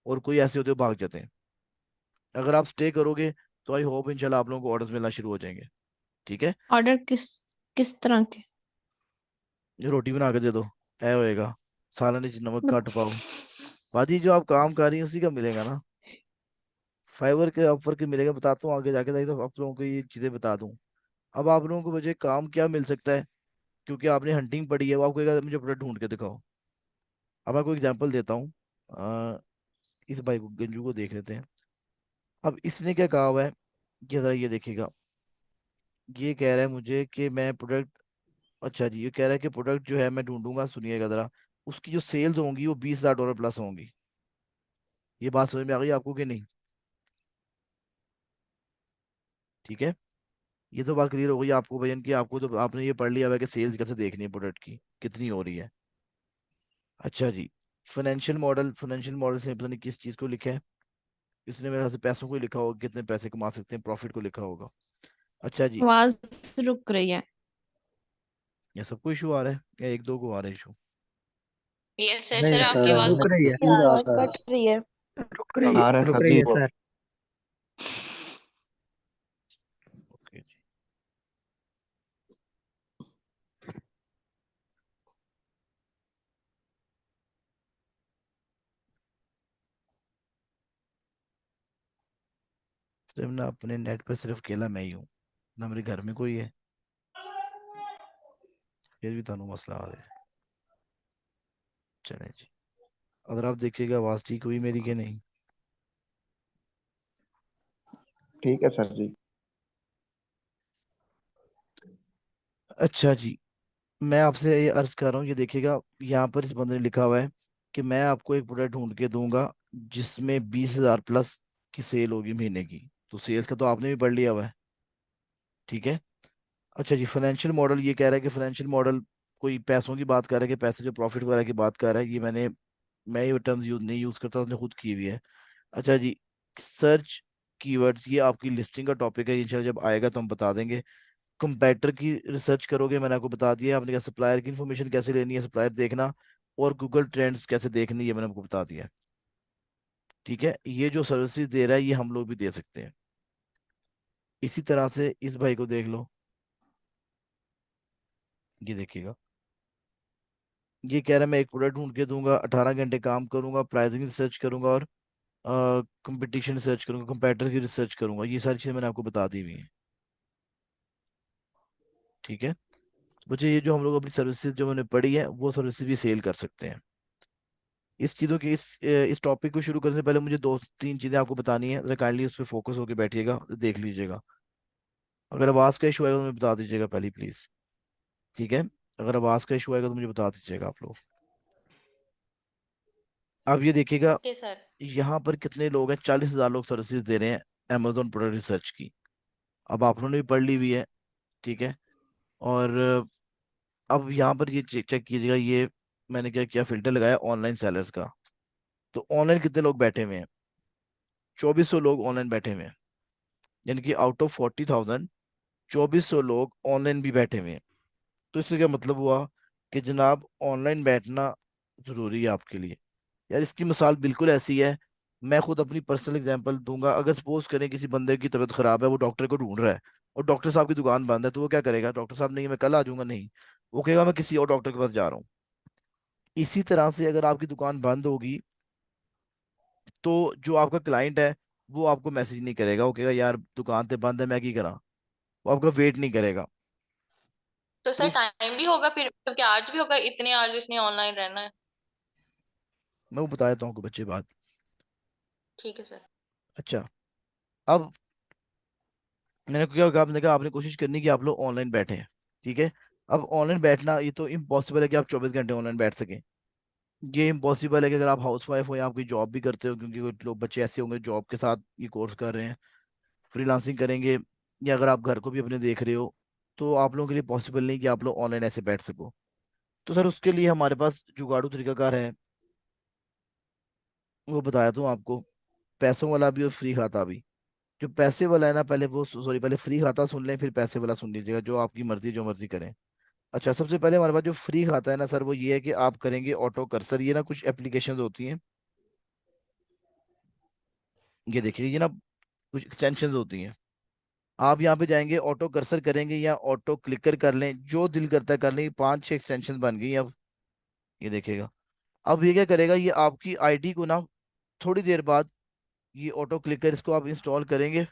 और कोई ऐसे होते हो भाग जाते हैं। अगर आप स्टे करोगे तो आई होप इंशाल्लाह आप लोगों को ऑर्डर्स मिलना शुरू हो जाएंगे। ठीक है, ऑर्डर किस किस तरह के? ये रोटी बना के दे दो, ऐ होएगा, सालन च नमक मत- घट पाओ। बाजी जो आप काम कर रही हैं उसी का मिलेगा ना, फाइवर के ऑफर के मिलेगा, बताता हूँ आगे जाके, ताकि तो आप लोगों को ये चीजें बता दूं। अब आप लोगों को मुझे काम क्या मिल सकता है, क्योंकि आपने हंटिंग पढ़ी है, वो आपको कहेगा मुझे प्रोडक्ट ढूंढ के दिखाओ। अब मैं कोई एग्जांपल देता हूँ। इस भाई को, गंजू को देख लेते हैं। अब इसने क्या कहा हुआ है, ये जरा ये देखिएगा। ये कह रहा है मुझे कि मैं प्रोडक्ट, अच्छा जी, ये कह रहा है कि प्रोडक्ट जो है मैं ढूंढूंगा, सुनिएगा जरा, उसकी जो सेल्स होंगी वो $20,000 प्लस होंगी। ये बात समझ में आ गई आपको कि नहीं? ठीक है, ये तो बात क्लियर हो गई आपको भजन की, आपको तो आपने ये पढ़ लिया हुआ है कि सेल्स कैसे देखनी है प्रोडक्ट की, कितनी हो रही है। अच्छा जी, फाइनेंशियल मॉडल, फाइनेंशियल मॉडल से पता नहीं किस चीज़ को लिखा है इसने, मेरे ख्याल से पैसों को ही लिखा होगा, कितने पैसे कमा सकते हैं, प्रॉफिट को लिखा होगा। अच्छा जी, आवाज रुक रही है। ये सबको इशू आ रहा है या एक दो को आ रहा है इशू? यस सर, नहीं सर आपकी सर, आवाज रुक रही है, आवाज कट रही है। आ रहा है रुक सर रही जी। है सर। ओके जी, सिर्फ ना अपने नेट पर सिर्फ अकेला मैं ही हूँ, ना मेरे घर में कोई है, फिर भी तानू मसला आ रहा है। चले जी, अगर आप देखिएगा आवाज़ ठीक हुई मेरी कि नहीं? ठीक है सर जी। अच्छा जी, मैं आपसे ये अर्ज कर रहा हूँ, ये देखिएगा, यहाँ पर इस बंदे ने लिखा हुआ है कि मैं आपको एक प्रोडक्ट ढूंढ के दूंगा जिसमें 20,000 प्लस की सेल होगी महीने की। तो सेल्स का तो आपने भी पढ़ लिया हुआ है। ठीक है, अच्छा जी, फाइनेंशियल मॉडल ये कह रहा है कि फाइनेंशियल मॉडल कोई पैसों की बात कर रहा है, कि पैसे जो प्रॉफिट वगैरह की बात कर रहा है, ये मैं ये टर्म्स यूज नहीं यूज करता, उसने खुद की हुई है। अच्छा जी, सर्च कीवर्ड्स, ये आपकी लिस्टिंग का टॉपिक है, इंशाल्लाह जब आएगा तो हम बता देंगे। कंपैटर की रिसर्च करोगे, मैंने आपको बता दिया, आपने कहा सप्लायर की इन्फॉर्मेशन कैसे लेनी है, सप्लायर देखना, और गूगल ट्रेंड्स कैसे देखनी है, ये मैंने आपको बता दिया। ठीक है, ये जो सर्विसेज दे रहा है ये हम लोग भी दे सकते हैं। इसी तरह से इस भाई को देख लो, ये देखिएगा, ये कह रहा है मैं एक प्रोडक्ट ढूंढ के दूंगा, 18 घंटे काम करूंगा, प्राइसिंग रिसर्च करूंगा, और कंपटीशन रिसर्च करूंगा, कंपैटर की रिसर्च करूंगा, ये सारी चीजें मैंने आपको बता दी हुई हैं। ठीक है, बच्चे ये जो हम लोग अपनी सर्विसेज जो मैंने पढ़ी है वो सर्विसेज भी सेल कर सकते हैं। इस चीज़ों की इस टॉपिक को शुरू करने से पहले मुझे 2-3 चीज़ें आपको बतानी है, जरा काइंडली उस पर फोकस होकर बैठिएगा, देख लीजिएगा। अगर आवाज़ का इशू आएगा तो मुझे बता दीजिएगा पहले प्लीज़। ठीक है, अगर आवाज़ का इशू आएगा तो मुझे बता दीजिएगा आप लोग। अब ये देखिएगा, ओके सर। यहाँ पर कितने लोग हैं, 40,000 लोग सर्विसेज दे रहे हैं अमेजोन प्रोडक्ट रिसर्च की। अब आप लोगों ने भी पढ़ ली हुई है। ठीक है, और अब यहाँ पर ये चेक चेक कीजिएगा, ये मैंने क्या किया, फिल्टर लगाया ऑनलाइन सेलर्स का। तो ऑनलाइन कितने लोग बैठे हुए हैं? 2400 लोग ऑनलाइन बैठे हुए हैं, यानी कि आउट ऑफ 40,000 2400 लोग ऑनलाइन भी बैठे हुए हैं। तो इससे क्या मतलब हुआ कि जनाब ऑनलाइन बैठना जरूरी है आपके लिए। यार इसकी मिसाल बिल्कुल ऐसी है, मैं खुद अपनी पर्सनल एग्जांपल दूंगा। अगर सपोज करें किसी बंदे की तबीयत खराब है, वो डॉक्टर को ढूंढ रहा है, और डॉक्टर साहब की दुकान बंद है, तो वो क्या करेगा? डॉक्टर साहब नहीं मैं कल आ जाऊंगा, नहीं, वो कहेगा मैं किसी और डॉक्टर के पास जा रहा हूँ। इसी तरह से अगर आपकी दुकान बंद होगी तो जो आपका क्लाइंट है वो आपको मैसेज नहीं करेगा, वो कहेगा यार दुकान तो बंद है मैं की करा, वो आपका वेट नहीं करेगा। तो तो सर टाइम भी होगा फिर, क्योंकि आज भी होगा, इतने आज इसने ऑनलाइन रहना है। मैं वो बता देता हूँ आपको बच्चे बात। ठीक है सर। अच्छा, अब मैंने क्या कहा, आपने कहा आपने कोशिश करनी कि आप लोग ऑनलाइन बैठे हैं। ठीक है, अब ऑनलाइन बैठना ये तो इम्पॉसिबल है कि आप 24 घंटे ऑनलाइन बैठ सकें। ये इम्पॉसिबल है कि अगर आप हाउस वाइफ हो या आप कोई जॉब भी करते हो, क्योंकि कुछ लोग बच्चे ऐसे होंगे जॉब के साथ ये कोर्स कर रहे हैं, फ्रीलांसिंग करेंगे, या अगर आप घर को भी अपने देख रहे हो, तो आप लोगों के लिए पॉसिबल नहीं कि आप लोग ऑनलाइन ऐसे बैठ सको। तो सर उसके लिए हमारे पास जुगाड़ू तरीकाकार है, वो बताया तो आपको, पैसों वाला भी और फ्री खाता भी। जो पैसे वाला है ना, पहले वो सॉरी पहले फ्री खाता सुन लें, फिर पैसे वाला सुन लीजिएगा, जो आपकी मर्जी जो मर्जी करें। अच्छा, सबसे पहले हमारे पास जो फ्री खाता है ना सर, वो ये है कि आप करेंगे ऑटो कर्सर। ये ना कुछ एप्लीकेशंस होती हैं, ये देखिए, ये ना कुछ एक्सटेंशंस होती हैं। आप यहाँ पे जाएंगे, ऑटो कर्सर करेंगे या ऑटो क्लिकर कर लें, जो दिल करता है कर लें। 5-6 एक्सटेंशन बन गई अब, ये देखिएगा। अब ये क्या करेगा, ये आपकी आईडी को ना थोड़ी देर बाद, ये ऑटो क्लिकर इसको आप इंस्टॉल करेंगे,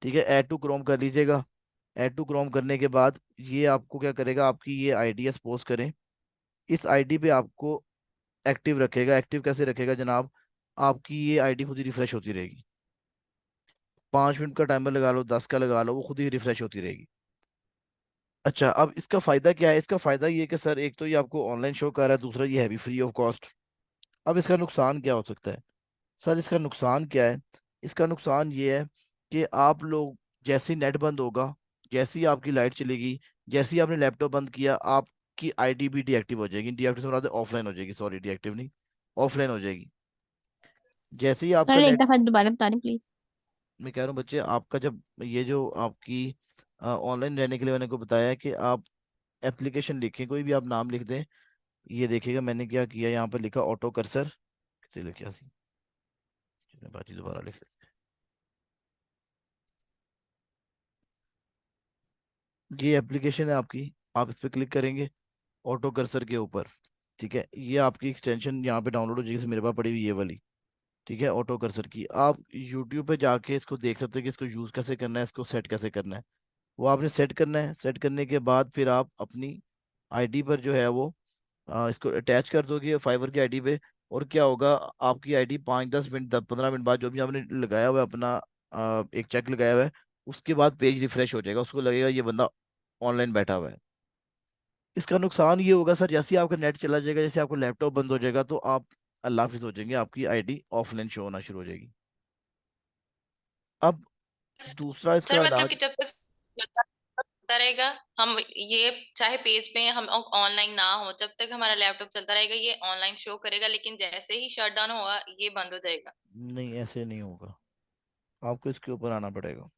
ठीक है, ऐड टू क्रोम कर लीजिएगा। ऐड टू क्रोम करने के बाद ये आपको क्या करेगा, आपकी ये आईडी सपोज करें, इस आईडी पे आपको एक्टिव रखेगा। एक्टिव कैसे रखेगा जनाब, आपकी ये आईडी खुद ही रिफ्रेश होती रहेगी। 5 मिनट का टाइमर लगा लो, 10 का लगा लो, वो खुद ही रिफ्रेश होती रहेगी। अच्छा, अब इसका फायदा क्या है, इसका फायदा ये है कि सर एक तो ये आपको ऑनलाइन शो कर रहा है, दूसरा ये है भी फ्री ऑफ कॉस्ट। अब इसका नुकसान क्या हो सकता है सर, इसका नुकसान क्या है, इसका नुकसान ये है कि आप लोग जैसे ही नेट बंद होगा, जैसे ही आपकी लाइट चलेगी, जैसे ही आपने लैपटॉप बंद किया, आपकी आईडी भी डीएक्टिव हो जाएगी। डीएक्टिव से ऑफलाइन हो जाएगी, सॉरी डीएक्टिव नहीं, ऑफलाइन हो जाएगी। जैसे ही आपका सर एक नेट, दफा दोबारा बता दें प्लीज। मैं कह रहा हूँ बच्चे, आपका जब ये जो आपकी ऑनलाइन रहने के लिए मैंने को बताया है कि आप एप्लीकेशन लिखें, कोई भी आप नाम लिख दें। ये देखिएगा मैंने क्या किया, यहाँ पर लिखा ऑटो कर्सर, कितने लिखा सी, बाकी दोबारा लिख लेते हैं। ये एप्लीकेशन है आपकी, आप इस पर क्लिक करेंगे ऑटो कर्सर के ऊपर, ठीक है। ये आपकी एक्सटेंशन यहाँ पे डाउनलोड हो जाएगी, जैसे मेरे पास पड़ी हुई ये वाली, ठीक है, ऑटो कर्सर की। आप यूट्यूब पे जाके इसको देख सकते हैं कि इसको यूज़ कैसे करना है, इसको सेट कैसे करना है। वो आपने सेट करना है, सेट करने के बाद फिर आप अपनी आईडी पर जो है वो इसको अटैच कर दोगे फाइवर की आईडी पे। और क्या होगा, आपकी आईडी 5-10 मिनट 15 मिनट बाद, जो भी आपने लगाया हुआ है अपना एक चेक लगाया हुआ है, उसके बाद पेज रिफ्रेश हो जाएगा, उसको लगेगा ये बंदा ऑनलाइन बैठा हुआ है। इसका नुकसान ये होगा सर, जैसे ही आपका नेट चला जाएगा, जैसे आपका लैपटॉप बंद हो जाएगा, तो आप अल्लाह हाफिज हो जाएंगे, आपकी आईडी ऑफलाइन शो होना शुरू हो जाएगी। अब दूसरा सर इसका मतलब कि इलाज, जब तक चलता रहेगा, हम ये चाहे पेज पे हम ऑनलाइन ना हो, जब तक हमारा लैपटॉप चलता रहेगा ये ऑनलाइन शो करेगा, लेकिन जैसे ही शट डाउन होगा ये बंद हो जाएगा। नहीं ऐसे नहीं होगा, आपको इसके ऊपर आना पड़ेगा।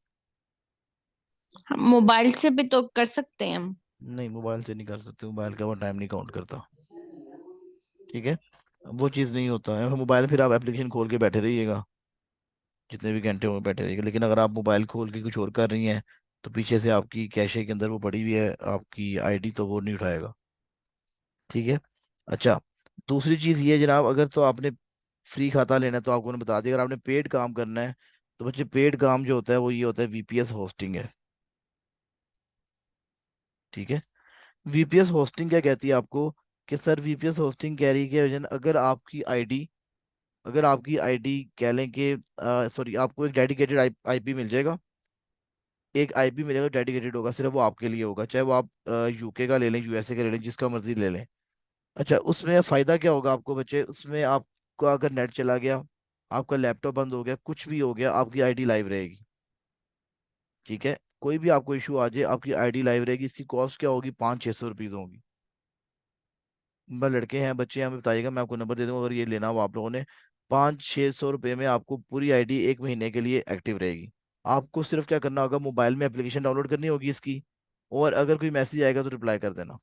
हम मोबाइल से भी तो कर सकते हैं हम। नहीं, मोबाइल से नहीं कर सकते, मोबाइल का वो टाइम नहीं काउंट करता, ठीक है, वो चीज़ नहीं होता है। मोबाइल फिर आप एप्लीकेशन खोल के बैठे रहिएगा, जितने भी घंटे हो बैठे रहिएगा, लेकिन अगर आप मोबाइल खोल के कुछ और कर रही हैं, तो पीछे से आपकी कैशे के अंदर वो पड़ी हुई है आपकी आईडी, तो वो नहीं उठाएगा, ठीक है। अच्छा, दूसरी चीज़ ये है जनाब, अगर तो आपने फ्री खाता लेना है तो आपको ने बता दिया, अगर आपने पेड काम करना है, तो बच्चे पेड काम जो होता है वो ये होता है, वीपीएस होस्टिंग है, ठीक है। वीपीएस होस्टिंग क्या कहती है आपको, कि सर वीपीएस होस्टिंग कह रही है कि वजन, अगर आपकी आईडी कह लें कि सॉरी, आपको एक डेडिकेटेड आईपी मिल जाएगा, एक आईपी मिलेगा, डेडिकेटेड होगा, सिर्फ वो आपके लिए होगा, चाहे वो आप यूके का ले लें, यूएसए का ले लें, जिसका मर्जी ले लें। अच्छा, उसमें फायदा क्या होगा आपको बच्चे, उसमें आपका अगर नेट चला गया, आपका लैपटॉप बंद हो गया, कुछ भी हो गया, आपकी आईडी लाइव रहेगी, ठीक है। कोई भी आपको इशू आ जाए, आपकी आईडी लाइव रहेगी। इसकी कॉस्ट क्या होगी, 500-600 रुपीज होगी। बस लड़के हैं बच्चे हैं, हमें बताइएगा, मैं आपको नंबर दे दूंगा, अगर ये लेना हो आप लोगों ने। 500-600 रुपये में आपको पूरी आईडी 1 महीने के लिए एक्टिव रहेगी। आपको सिर्फ क्या करना होगा, मोबाइल में एप्लीकेशन डाउनलोड करनी होगी इसकी, और अगर कोई मैसेज आएगा तो रिप्लाई कर देना,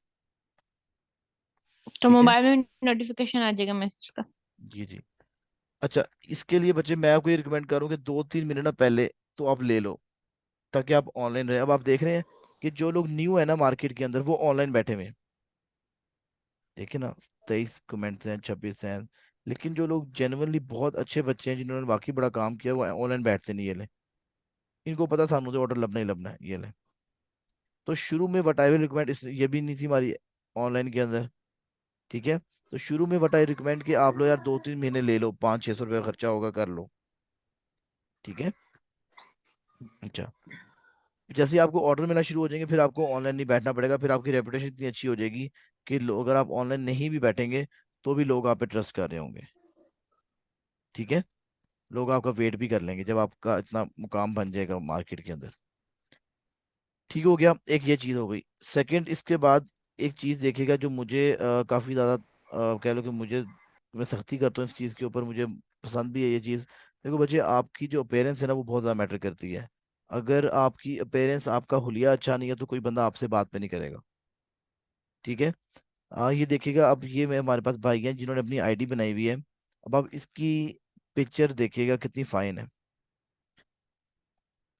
तो ठीक है। मोबाइल में नोटिफिकेशन आ जाएगा मैसेज का। जी जी। अच्छा, इसके लिए बच्चे मैं आपको ये रिकमेंड करूँ कि 2-3 महीने ना पहले तो आप ले लो, ताकि आप ऑनलाइन रहे। अब आप देख रहे हैं कि जो लोग न्यू है ना मार्केट के अंदर, वो ऑनलाइन बैठे हुए हैं, देखिए ना, 23 कमेंट्स हैं, 26 हैं। लेकिन जो लोग जेनुअनली बहुत अच्छे बच्चे हैं, जिन्होंने वाकई बड़ा काम किया, वो ऑनलाइन बैठते नहीं, ये ले, इनको पता सानू से ऑर्डर लबना ही लबना है, ये ले। तो शुरू में वट आई विल रिकमेंड, इस ये भी नहीं थी हमारी ऑनलाइन के अंदर, ठीक है। तो शुरू में वट आई रिकमेंड कि आप लोग यार 2-3 महीने ले लो, 500-600 रुपये का खर्चा होगा, कर लो, ठीक है। अच्छा, जैसे ही आपको ऑर्डर मिलना शुरू हो जाएंगे, फिर आपको ऑनलाइन नहीं बैठना पड़ेगा, फिर आपकी रेपुटेशन इतनी अच्छी हो जाएगी कि लोग, अगर आप ऑनलाइन नहीं भी बैठेंगे, तो भी लोग आप पे ट्रस्ट कर रहे होंगे, ठीक है। लोग आपका वेट भी कर लेंगे जब आपका इतना मुकाम बन जाएगा मार्केट के अंदर, ठीक हो गया, एक ये चीज हो गई। सेकंड, इसके बाद एक चीज देखिएगा जो मुझे काफी ज्यादा कह लो कि मुझे, मैं सख्ती करता हूँ इस चीज के ऊपर, मुझे पसंद भी है ये चीज। देखो बच्चे, आपकी जो अपेयरेंस है ना वो बहुत ज्यादा मैटर करती है। अगर आपकी अपेयरेंस, आपका हुलिया अच्छा नहीं है तो कोई बंदा आपसे बात पे नहीं करेगा। ठीक है। ये देखिएगा, अब ये मैं, हमारे पास भाई हैं जिन्होंने अपनी आईडी बनाई हुई है। अब आप इसकी पिक्चर देखिएगा कितनी फाइन है।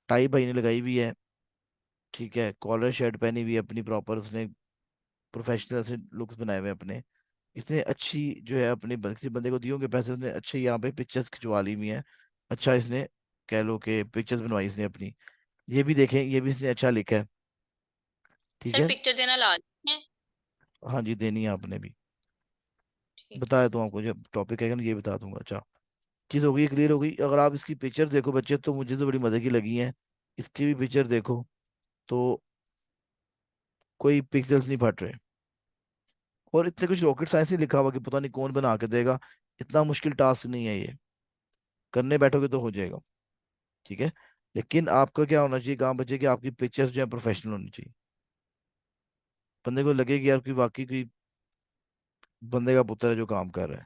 टाई भाई ने लगाई हुई है। ठीक है, कॉलर शर्ट पहनी हुई है अपनी प्रॉपर, उसने प्रोफेशनल से लुक्स बनाए हुए हैं अपने। इसने अच्छी जो है अपने किसी बंदे को दिए होंगे पैसे, उसने अच्छे यहाँ पे पिक्चर्स खिंचवा ली हुई हैं। अच्छा इसने, कह लो कि पिक्चर्स बनवाई इसने अपनी। ये भी देखें, ये भी इसने अच्छा लिखा है। ठीक सर है। पिक्चर देना लाजमी है? हाँ जी, देनी है आपने भी। ठीक है। बताया तो आपको, जब टॉपिक है ना ये बता दूंगा। अच्छा, चीज़ हो गई, क्लियर हो गई। अगर आप इसकी पिक्चर देखो बच्चे, तो मुझे तो बड़ी मजे की लगी है। इसकी भी पिक्चर देखो तो कोई पिक्सल्स नहीं फट रहे। और इतने कुछ रॉकेट साइंस नहीं लिखा हुआ कि पता नहीं कौन बना के देगा। इतना मुश्किल टास्क नहीं है ये, करने बैठोगे तो हो जाएगा। ठीक है। लेकिन आपका क्या होना चाहिए काम बच्चे, कि आपकी पिक्चर्स जो है प्रोफेशनल होनी चाहिए। बंदे को लगे कि यार कोई वाकई कोई बंदे का पुत्र है जो काम कर रहा है।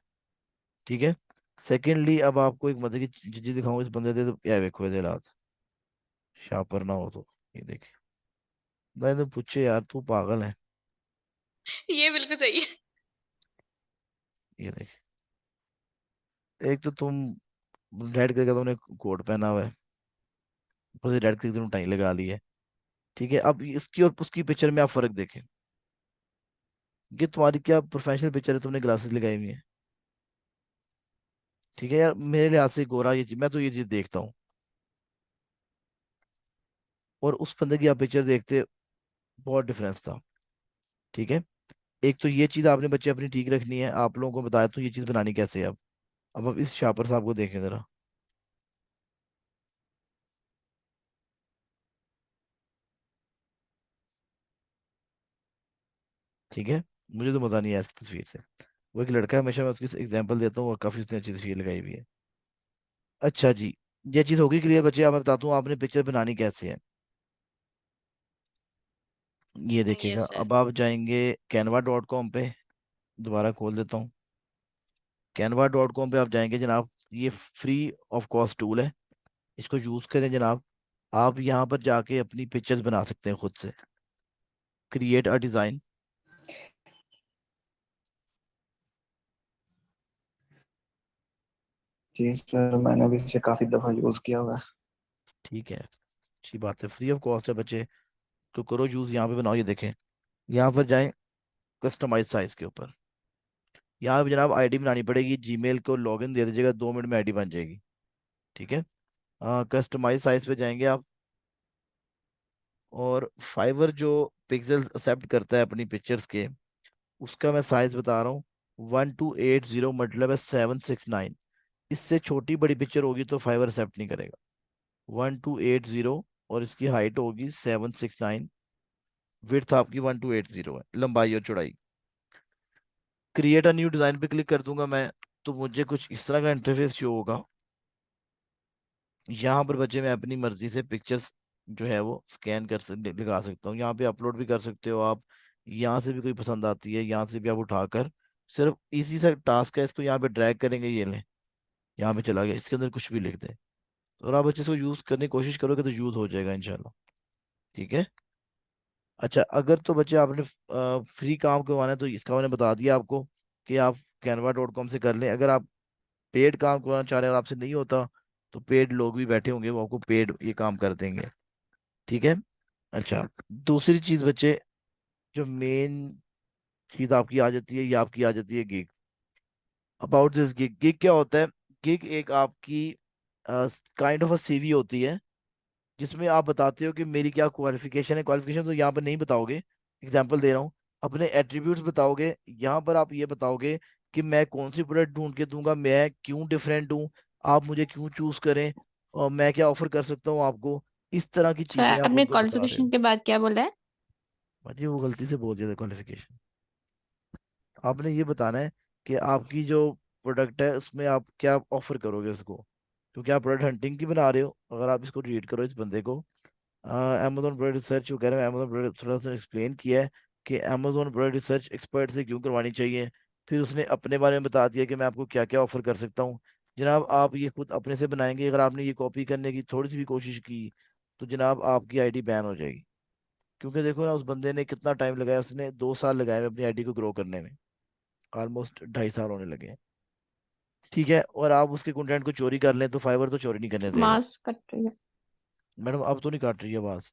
ठीक है। सेकेंडली, अब आपको एक मजे की चीज दिखाऊंगा इस बंदे दे, तो क्या देखो ये रात, शापर ना हो तो। ये देखे, मैं तो पूछे यार तू पागल है। ये बिल्कुल सही है। ये देख, एक तो तुम रेड कलर का तुमने कोट पहना हुआ है, ऊपर से रेड कलर की तुमने टाई लगा ली है। ठीक है। अब इसकी और उसकी पिक्चर में आप फर्क देखें। ये तुम्हारी क्या प्रोफेशनल पिक्चर है, तुमने ग्लासेस लगाई हुई है। ठीक है यार, मेरे लिहाज से गोरा ये चीज, मैं तो ये चीज देखता हूँ। और उस बंदे की आप पिक्चर देखते, बहुत डिफरेंस था। ठीक है। एक तो ये चीज आपने बच्चे अपनी ठीक रखनी है, आप लोगों को बताया तो ये चीज बनानी कैसे है। अब आप इस शापर साहब को देखें जरा। ठीक है। मुझे तो मजा नहीं आया इसकी तस्वीर से। वो एक लड़का है, हमेशा मैं उसकी एग्जांपल देता हूँ, और काफी उसने अच्छी तस्वीर लगाई हुई है। अच्छा जी, ये चीज होगी क्लियर बच्चे। अब मैं बताता हूँ आपने पिक्चर बनानी कैसे है। ये देखिएगा, यस सर। अब आप जाएंगे canva.com पे। दोबारा खोल देता हूँ। canva.com पे आप जाएंगे जनाब। ये फ्री ऑफ कॉस्ट टूल है, इसको यूज करें जनाब। आप यहाँ पर जाके अपनी पिक्चर्स बना सकते हैं खुद से। Create a design. जी सर, मैंने भी इसे काफी दफा यूज किया हुआ है। ठीक है, अच्छी बात है, फ्री ऑफ कॉस्ट है बच्चे। तो करो यूज, यहाँ पे बनाओ। ये देखें, यहाँ पर जाएं, कस्टमाइज साइज के ऊपर। यहाँ पे जनाब आईडी बनानी पड़ेगी, जीमेल को लॉगिन दे दीजिएगा, 2 मिनट में आईडी बन जाएगी। ठीक है। कस्टमाइज साइज पे जाएंगे आप। और फाइवर जो पिक्सल्स एक्सेप्ट करता है अपनी पिक्चर्स के, उसका मैं साइज बता रहा हूँ। 1280 मतलब है 769। इससे छोटी बड़ी पिक्चर होगी तो फाइवर एक्सेप्ट नहीं करेगा। 1280, और इसकी हाइट होगी 769। विड्थ आपकी 1280 है, लंबाई और चौड़ाई। क्रिएट अ न्यू डिजाइन पे क्लिक कर दूंगा मैं, तो मुझे कुछ इस तरह का इंटरफेस शो होगा। यहाँ पर बच्चे मैं अपनी मर्जी से पिक्चर्स जो है वो स्कैन कर सकते, लगा सकता हूँ। यहाँ पे अपलोड भी कर सकते हो आप। यहाँ से भी कोई पसंद आती है, यहाँ से भी आप उठाकर, सिर्फ इजी सा टास्क है, इसको यहाँ पे ड्रैग करेंगे, ये लें, यहाँ पे चला गया, इसके अंदर कुछ भी लिख दें। और आप बच्चे इसको यूज करने की कोशिश करोगे तो यूज हो जाएगा इंशाल्लाह। ठीक है। अच्छा, अगर तो बच्चे आपने फ्री काम करवाना है तो इसका मैंने बता दिया आपको, कि आप canva.com से कर लें। अगर आप पेड काम करवाना चाह रहे हैं और आपसे नहीं होता, तो पेड लोग भी बैठे होंगे, वो आपको पेड ये काम कर देंगे। ठीक है। अच्छा, दूसरी चीज बच्चे, जो मेन चीज आपकी आ जाती है, ये आपकी आ जाती है gig. About this gig, gig क्या होता है? गिग एक आपकी काइंड ऑफ अ सीवी होती है, जिसमें आप बताते हो कि मेरी क्या क्वालिफिकेशन है। क्वालिफिकेशन तो यहाँ पर नहीं बताओगे, एग्जाम्पल दे रहा हूँ। अपने एट्रीब्यूट्स बताओगे, यहाँ पर आप ये बताओगे कि मैं कौन सी प्रोडक्ट ढूंढ के दूंगा, मैं क्यों डिफरेंट हूँ, आप मुझे क्यों चूज करें, और मैं क्या ऑफर कर सकता हूँ आपको। इस तरह की सर चीजें आप आपने उनको बता रहे क्वालिफिकेशन हो। के बाद क्या बोला है? मुझे वो गलती से बोल दिया था क्वालिफिकेशन। आपने ये बताना है कि आपकी जो प्रोडक्ट है उसमें आप क्या ऑफर करोगे उसको, क्योंकि आप प्रोडक्ट हंटिंग की बना रहे हो। अगर आप इसको रीड करो इस बंदे को, अमेजोन प्रोडक्ट रिसर्च वो कह रहे हैं, अमेजोन प्रोडक्ट थोड़ा सा एक्सप्लेन किया है कि अमेजोन प्रोडक्ट रिसर्च एक्सपर्ट से क्यों करवानी चाहिए। फिर उसने अपने बारे में बता दिया कि मैं आपको क्या क्या ऑफर कर सकता हूँ। जनाब आप ये खुद अपने से बनाएंगे, अगर आपने ये कॉपी करने की थोड़ी सी भी कोशिश की तो जनाब आपकी आईडी बैन हो जाएगी। क्योंकि देखो ना, उस बंदे ने कितना टाइम लगाया, उसने 2 साल लगाए अपनी आईडी को ग्रो करने में, ऑलमोस्ट 2.5 साल होने लगे हैं। ठीक है, और आप उसके कंटेंट को चोरी कर लें तो फाइवर तो चोरी नहीं करने देगा। मास्क कट रही है। मैडम अब तो नहीं काट रही है आवाज,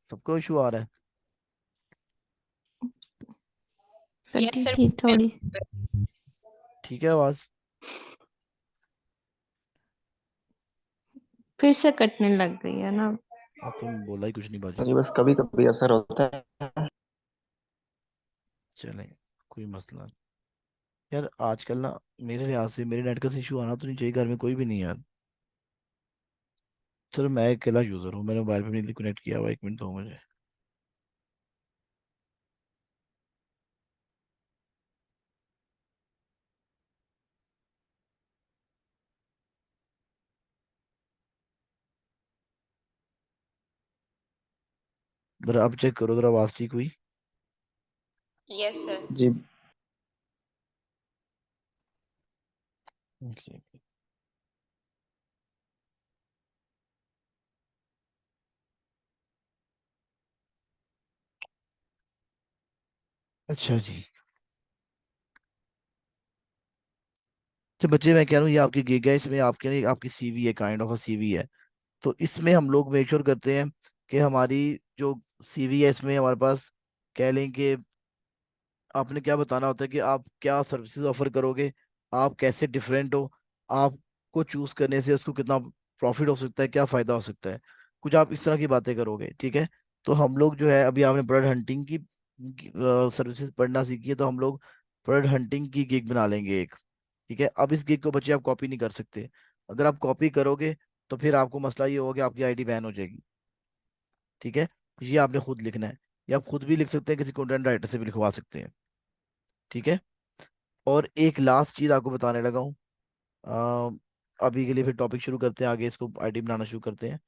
सबको इशू आ रहा है। यस कटी सर। थी थोड़ी। ठीक है आवाज। फिर से कटने लग गई है ना। अब तुम बोला ही कुछ नहीं बाजी। सर ये बस कभी कभी असर होता है। चलें, कोई मसला नहीं। यार आजकल ना मेरे लिहाज से मेरे नेट का इशू आना तो नहीं चाहिए, घर में कोई भी नहीं है यार। चलो मैं अकेला यूजर हूँ, मैंने मोबाइल पे नहीं कनेक्ट किया हुआ, 1 मिनट दो मुझे। जरा अब चेक करो, जरा आवाज ठीक हुई? Yes sir. जी। Okay. अच्छा जी। तो बच्चे मैं कह रहा हूँ ये आपकी गिग है, इसमें आपके लिए आपकी सीवी है, काइंड ऑफ अ सीवी है। तो इसमें हम लोग मेक श्योर करते हैं कि हमारी जो सीवी है इसमें हमारे पास कह लें कि आपने क्या बताना होता है कि आप क्या सर्विसेज ऑफर करोगे, आप कैसे डिफरेंट हो, आपको चूज करने से उसको कितना प्रॉफिट हो सकता है, क्या फायदा हो सकता है, कुछ आप इस तरह की बातें करोगे। ठीक है, तो हम लोग जो है अभी आपने बर्ड हंटिंग की सर्विसेज पढ़ना सीखी है, तो हम लोग बर्ड हंटिंग की गिग बना लेंगे एक। ठीक है, अब इस गिग को बच्चे आप कॉपी नहीं कर सकते। अगर आप कॉपी करोगे तो फिर आपको मसला ये होगा कि आपकी आईडी बैन हो जाएगी। ठीक है, ये आपने खुद लिखना है, या आप खुद भी लिख सकते हैं, किसी कंटेंट राइटर से भी लिखवा सकते हैं। ठीक है, और एक लास्ट चीज आपको बताने लगा हूँ। अभी के लिए फिर टॉपिक शुरू करते हैं, आगे इसको आईडी बनाना शुरू करते हैं।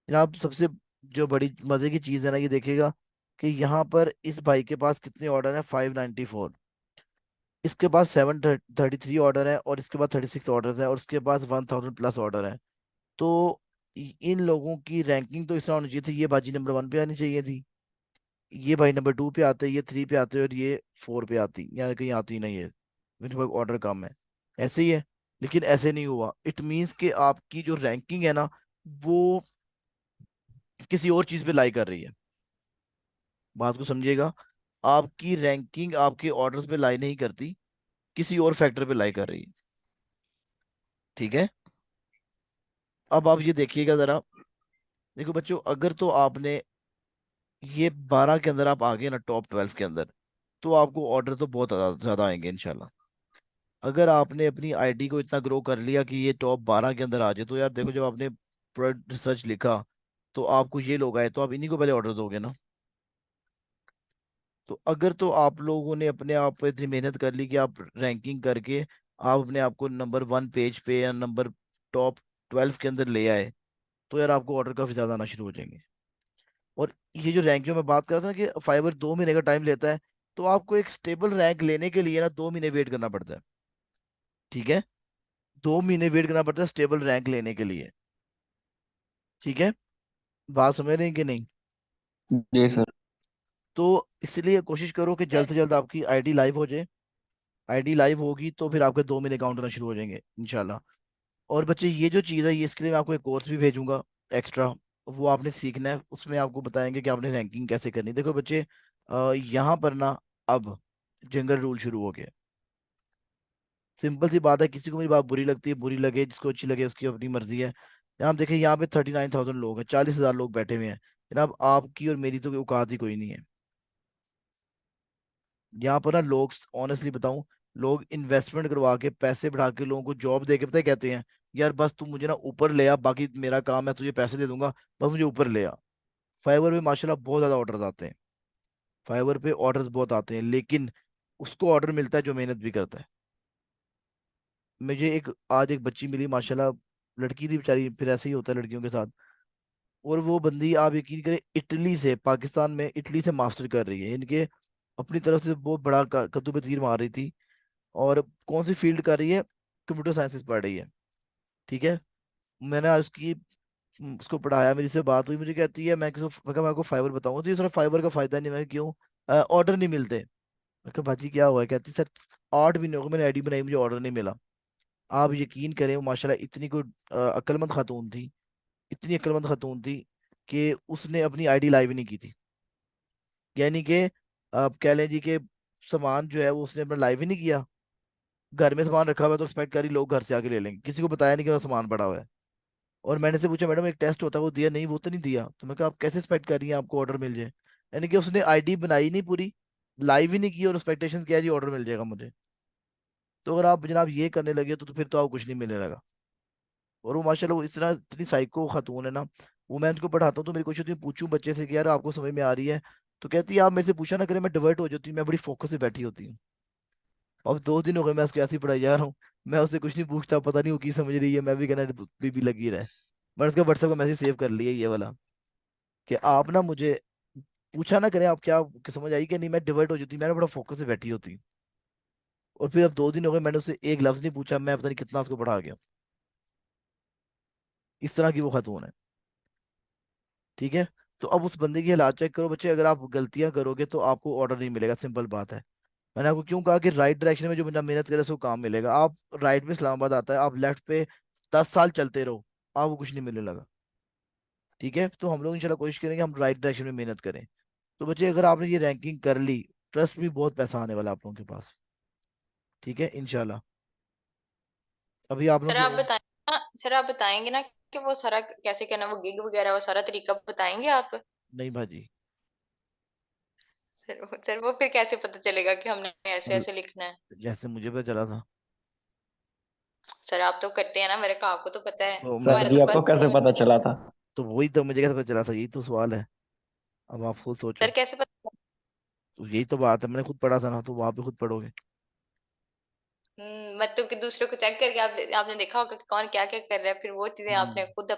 जनाब सबसे जो बड़ी मजे की चीज है ना, ये देखिएगा कि यहाँ पर इस भाई के पास कितने ऑर्डर हैं, 594। इसके पास 733 ऑर्डर है, और इसके पास 36 ऑर्डर है, और इसके पास 1000 प्लस ऑर्डर है। तो इन लोगों की रैंकिंग तो इस तरह होनी चाहिए थी, ये बाजी नंबर 1 पे आनी चाहिए थी, ये भाई नंबर 2 पे आते, ये 3 पे आते, और ये 4 पे आती, या कहीं आती ही नहीं है, मेरे पास ऑर्डर कम है। ऐसे ही है, लेकिन ऐसे नहीं हुआ। इट मीन्स कि आपकी जो रैंकिंग है ना, वो किसी और चीज पे लाई कर रही है। बात को समझिएगा, आपकी रैंकिंग आपके ऑर्डर्स पे लाई नहीं करती, किसी और फैक्टर पे लाई कर रही है। ठीक है, अब आप ये देखिएगा जरा। देखो बच्चों, अगर तो आपने ये 12 के अंदर आप आ गए ना, टॉप 12 के अंदर, तो आपको ऑर्डर तो बहुत ज्यादा आएंगे इंशाल्लाह। अगर आपने अपनी आईडी को इतना ग्रो कर लिया कि ये टॉप 12 के अंदर आ जाए, तो यार देखो, जब आपने प्रोडक्ट रिसर्च लिखा तो आपको ये लोग आए, तो आप इन्हीं को पहले ऑर्डर दोगे ना। तो अगर तो आप लोगों ने अपने आप पे इतनी मेहनत कर ली कि आप रैंकिंग करके आप अपने आप को नंबर 1 पेज पे या नंबर टॉप 12 के अंदर ले आए, तो यार आपको ऑर्डर काफी ज्यादा आना शुरू हो जाएंगे। और ये जो रैंक जो मैं बात कर रहा था ना कि फाइवर 2 महीने का टाइम लेता है, तो आपको एक स्टेबल रैंक लेने के लिए ना 2 महीने वेट करना पड़ता है। ठीक है, 2 महीने वेट करना पड़ता है स्टेबल रैंक लेने के लिए। ठीक है, बात समझ रहे हैं कि नहीं? जी सर। तो इसलिए कोशिश करो कि जल्द यस। से जल्द आपकी आईडी लाइव हो जाए। आईडी लाइव होगी तो फिर आपके 2 महीने काउंट होना शुरू हो जाएंगे इंशाल्लाह। और बच्चे ये जो चीज़ है, ये इसके लिए मैं आपको एक कोर्स भी भेजूंगा एक्स्ट्रा, वो आपने सीखना है, उसमें आपको बताएंगे कि आपने रैंकिंग कैसे करनी है। देखो बच्चे, यहाँ पर ना अब जंगल रूल शुरू हो गया। सिंपल सी बात है, किसी को मेरी बात बुरी लगती है, बुरी लगे, जिसको अच्छी लगे उसकी अपनी मर्जी है। यहाँ आप देखें, यहाँ पे 39,000 लोग हैं, 40,000 लोग बैठे हुए हैं। जनाब आपकी और मेरी तो औकात ही कोई नहीं है। यहाँ पर ना लोग, ऑनेस्टली बताऊं, लोग इन्वेस्टमेंट करवा के पैसे बढ़ा के लोगों को जॉब दे के पता है कहते हैं, यार बस तू मुझे ना ऊपर ले आ, बाकी मेरा काम है, तुझे पैसे दे दूंगा, बस मुझे ऊपर ले आ। फाइवर पे माशाल्लाह बहुत ज्यादा ऑर्डर आते हैं, फाइवर पे ऑर्डर्स बहुत आते हैं, लेकिन उसको ऑर्डर मिलता है जो मेहनत भी करता है। मुझे एक आज एक बच्ची मिली माशाल्लाह, लड़की थी बेचारी, फिर ऐसे ही होता है लड़कियों के साथ। और वो बंदी आप यकीन करें इटली से, पाकिस्तान में इटली से मास्टर कर रही है। इनके अपनी तरफ से बहुत बड़ा कद्दू पे तीर मार रही थी। और कौन सी फील्ड कर रही है? कंप्यूटर साइंसेस पढ़ रही है। ठीक है। मैंने आज उसकी उसको पढ़ाया, मेरी से बात हुई, मुझे कहती है मैं कहा मैं आपको फाइबर बताऊंगा, तो ये सारा फाइबर का फायदा नहीं। मैं कहा, क्यों? ऑर्डर नहीं मिलते। मैं कहा भाजी क्या हुआ है? कहती सर 8 महीने हो गए मैंने आईडी बनाई, मुझे ऑर्डर नहीं मिला। आप यकीन करें वो माशाल्लाह इतनी कोई अक्लमंद खातून थी, इतनी अक्लमंद खातून थी कि उसने अपनी आईडी लाइव ही नहीं की थी। यानी कि आप कह लें जी कि सामान जो है वो उसने अपना लाइव ही नहीं किया। घर में सामान रखा हुआ है तो एक्सपेक्ट करी लोग घर से आके ले लेंगे, किसी को बताया नहीं कि वो सामान पड़ा हुआ है। और मैंने से पूछा मैडम एक टेस्ट होता है वो दिया? नहीं वो तो नहीं दिया। तो मैं कहा आप कैसे एक्सपेक्ट कर रही हैं आपको ऑर्डर मिल जाए? यानी कि उसने आईडी बनाई नहीं पूरी, लाइव ही नहीं की, और एक्सपेक्टेशन किया जी ऑर्डर मिल जाएगा मुझे। तो अगर आप जनाब ये करने लगे तो फिर तो आपको कुछ नहीं मिलने लगा। और वो माशाल्लाह वो इतनी साइको खातून है ना। वो मैं उनको पढ़ाता हूँ तो मेरी कोशिश होती है पूछूं बच्चे से कि यार आपको समझ में आ रही है? तो कहती है आप मेरे से पूछा ना करें, मैं डिवर्ट हो जाती हूँ, मैं बड़ी फोकस से बैठी होती हूँ। अब 2 दिन हो गए मैं उसको ऐसी पढ़ाई जा रहा हूँ, मैं उससे कुछ नहीं पूछता, पता नहीं वो की समझ रही है, मैं भी कहना बीबी लगी रहे। मैंने उसका व्हाट्सएप का मैसेज सेव कर लिया ये वाला, कि आप ना मुझे पूछा ना करें आप क्या कि समझ आई कि नहीं, मैं डिवर्ट हो जाती हूँ, मैं ना बड़ा फोकस से बैठी होती हूँ। और फिर अब 2 दिन हो गए मैंने उससे एक लफ्ज नहीं पूछा, मैं पता नहीं कितना उसको पढ़ा गया। इस तरह की वो खातून है। ठीक है। तो अब उस बंदे की हालात चेक करो बच्चे, अगर आप गलतियां करोगे तो आपको ऑर्डर नहीं मिलेगा, सिंपल बात है। मैंने आपको क्यों कहा कि राइट डायरेक्शन में जो बंदा मेहनत करे उसको काम मिलेगा। आप राइट में इस्लामाबाद आता है, आप लेफ्ट पे 10 साल चलते रहो, आपको कुछ नहीं मिलने लगा। ठीक है। तो हम लोग इंशाल्लाह कोशिश करेंगे हम राइट डायरेक्शन में मेहनत करें। तो बच्चे अगर आपने ये रैंकिंग कर ली, ट्रस्ट भी बहुत पैसा आने वाला है आप लोगों के पास। ठीक है इंशाल्लाह। अभी आप लोगों सर की आप बताएं ना, सर आप बताएंगे ना कि वो सारा कैसे करना, वो गिग वगैरह वो सारा तरीका बताएंगे आप? नहीं भाजी। सर वो फिर कैसे पता चलेगा कि हमने ऐसे वो ऐसे लिखना है? जैसे मुझे पता चला था। सर आप तो करते हैं ना, मेरे को आपको तो पता है, तो मैं सर हमारा जी तो आपको फर्स्ट। कैसे पता चला था? तो वही तो मुझे कैसे पता चला था, यही तो सवाल है। अब आप खुद सर सोचो। कैसे पता? तो यही तो बात है, मैंने खुद पढ़ा था ना, तो वहां पे खुद पढ़ोगे। मतलब कि दूसरे को चेक करके आपने देखा होगा कि कौन क्या क्या कर रहा है, फिर वो चीजें आपने हम्म। खुद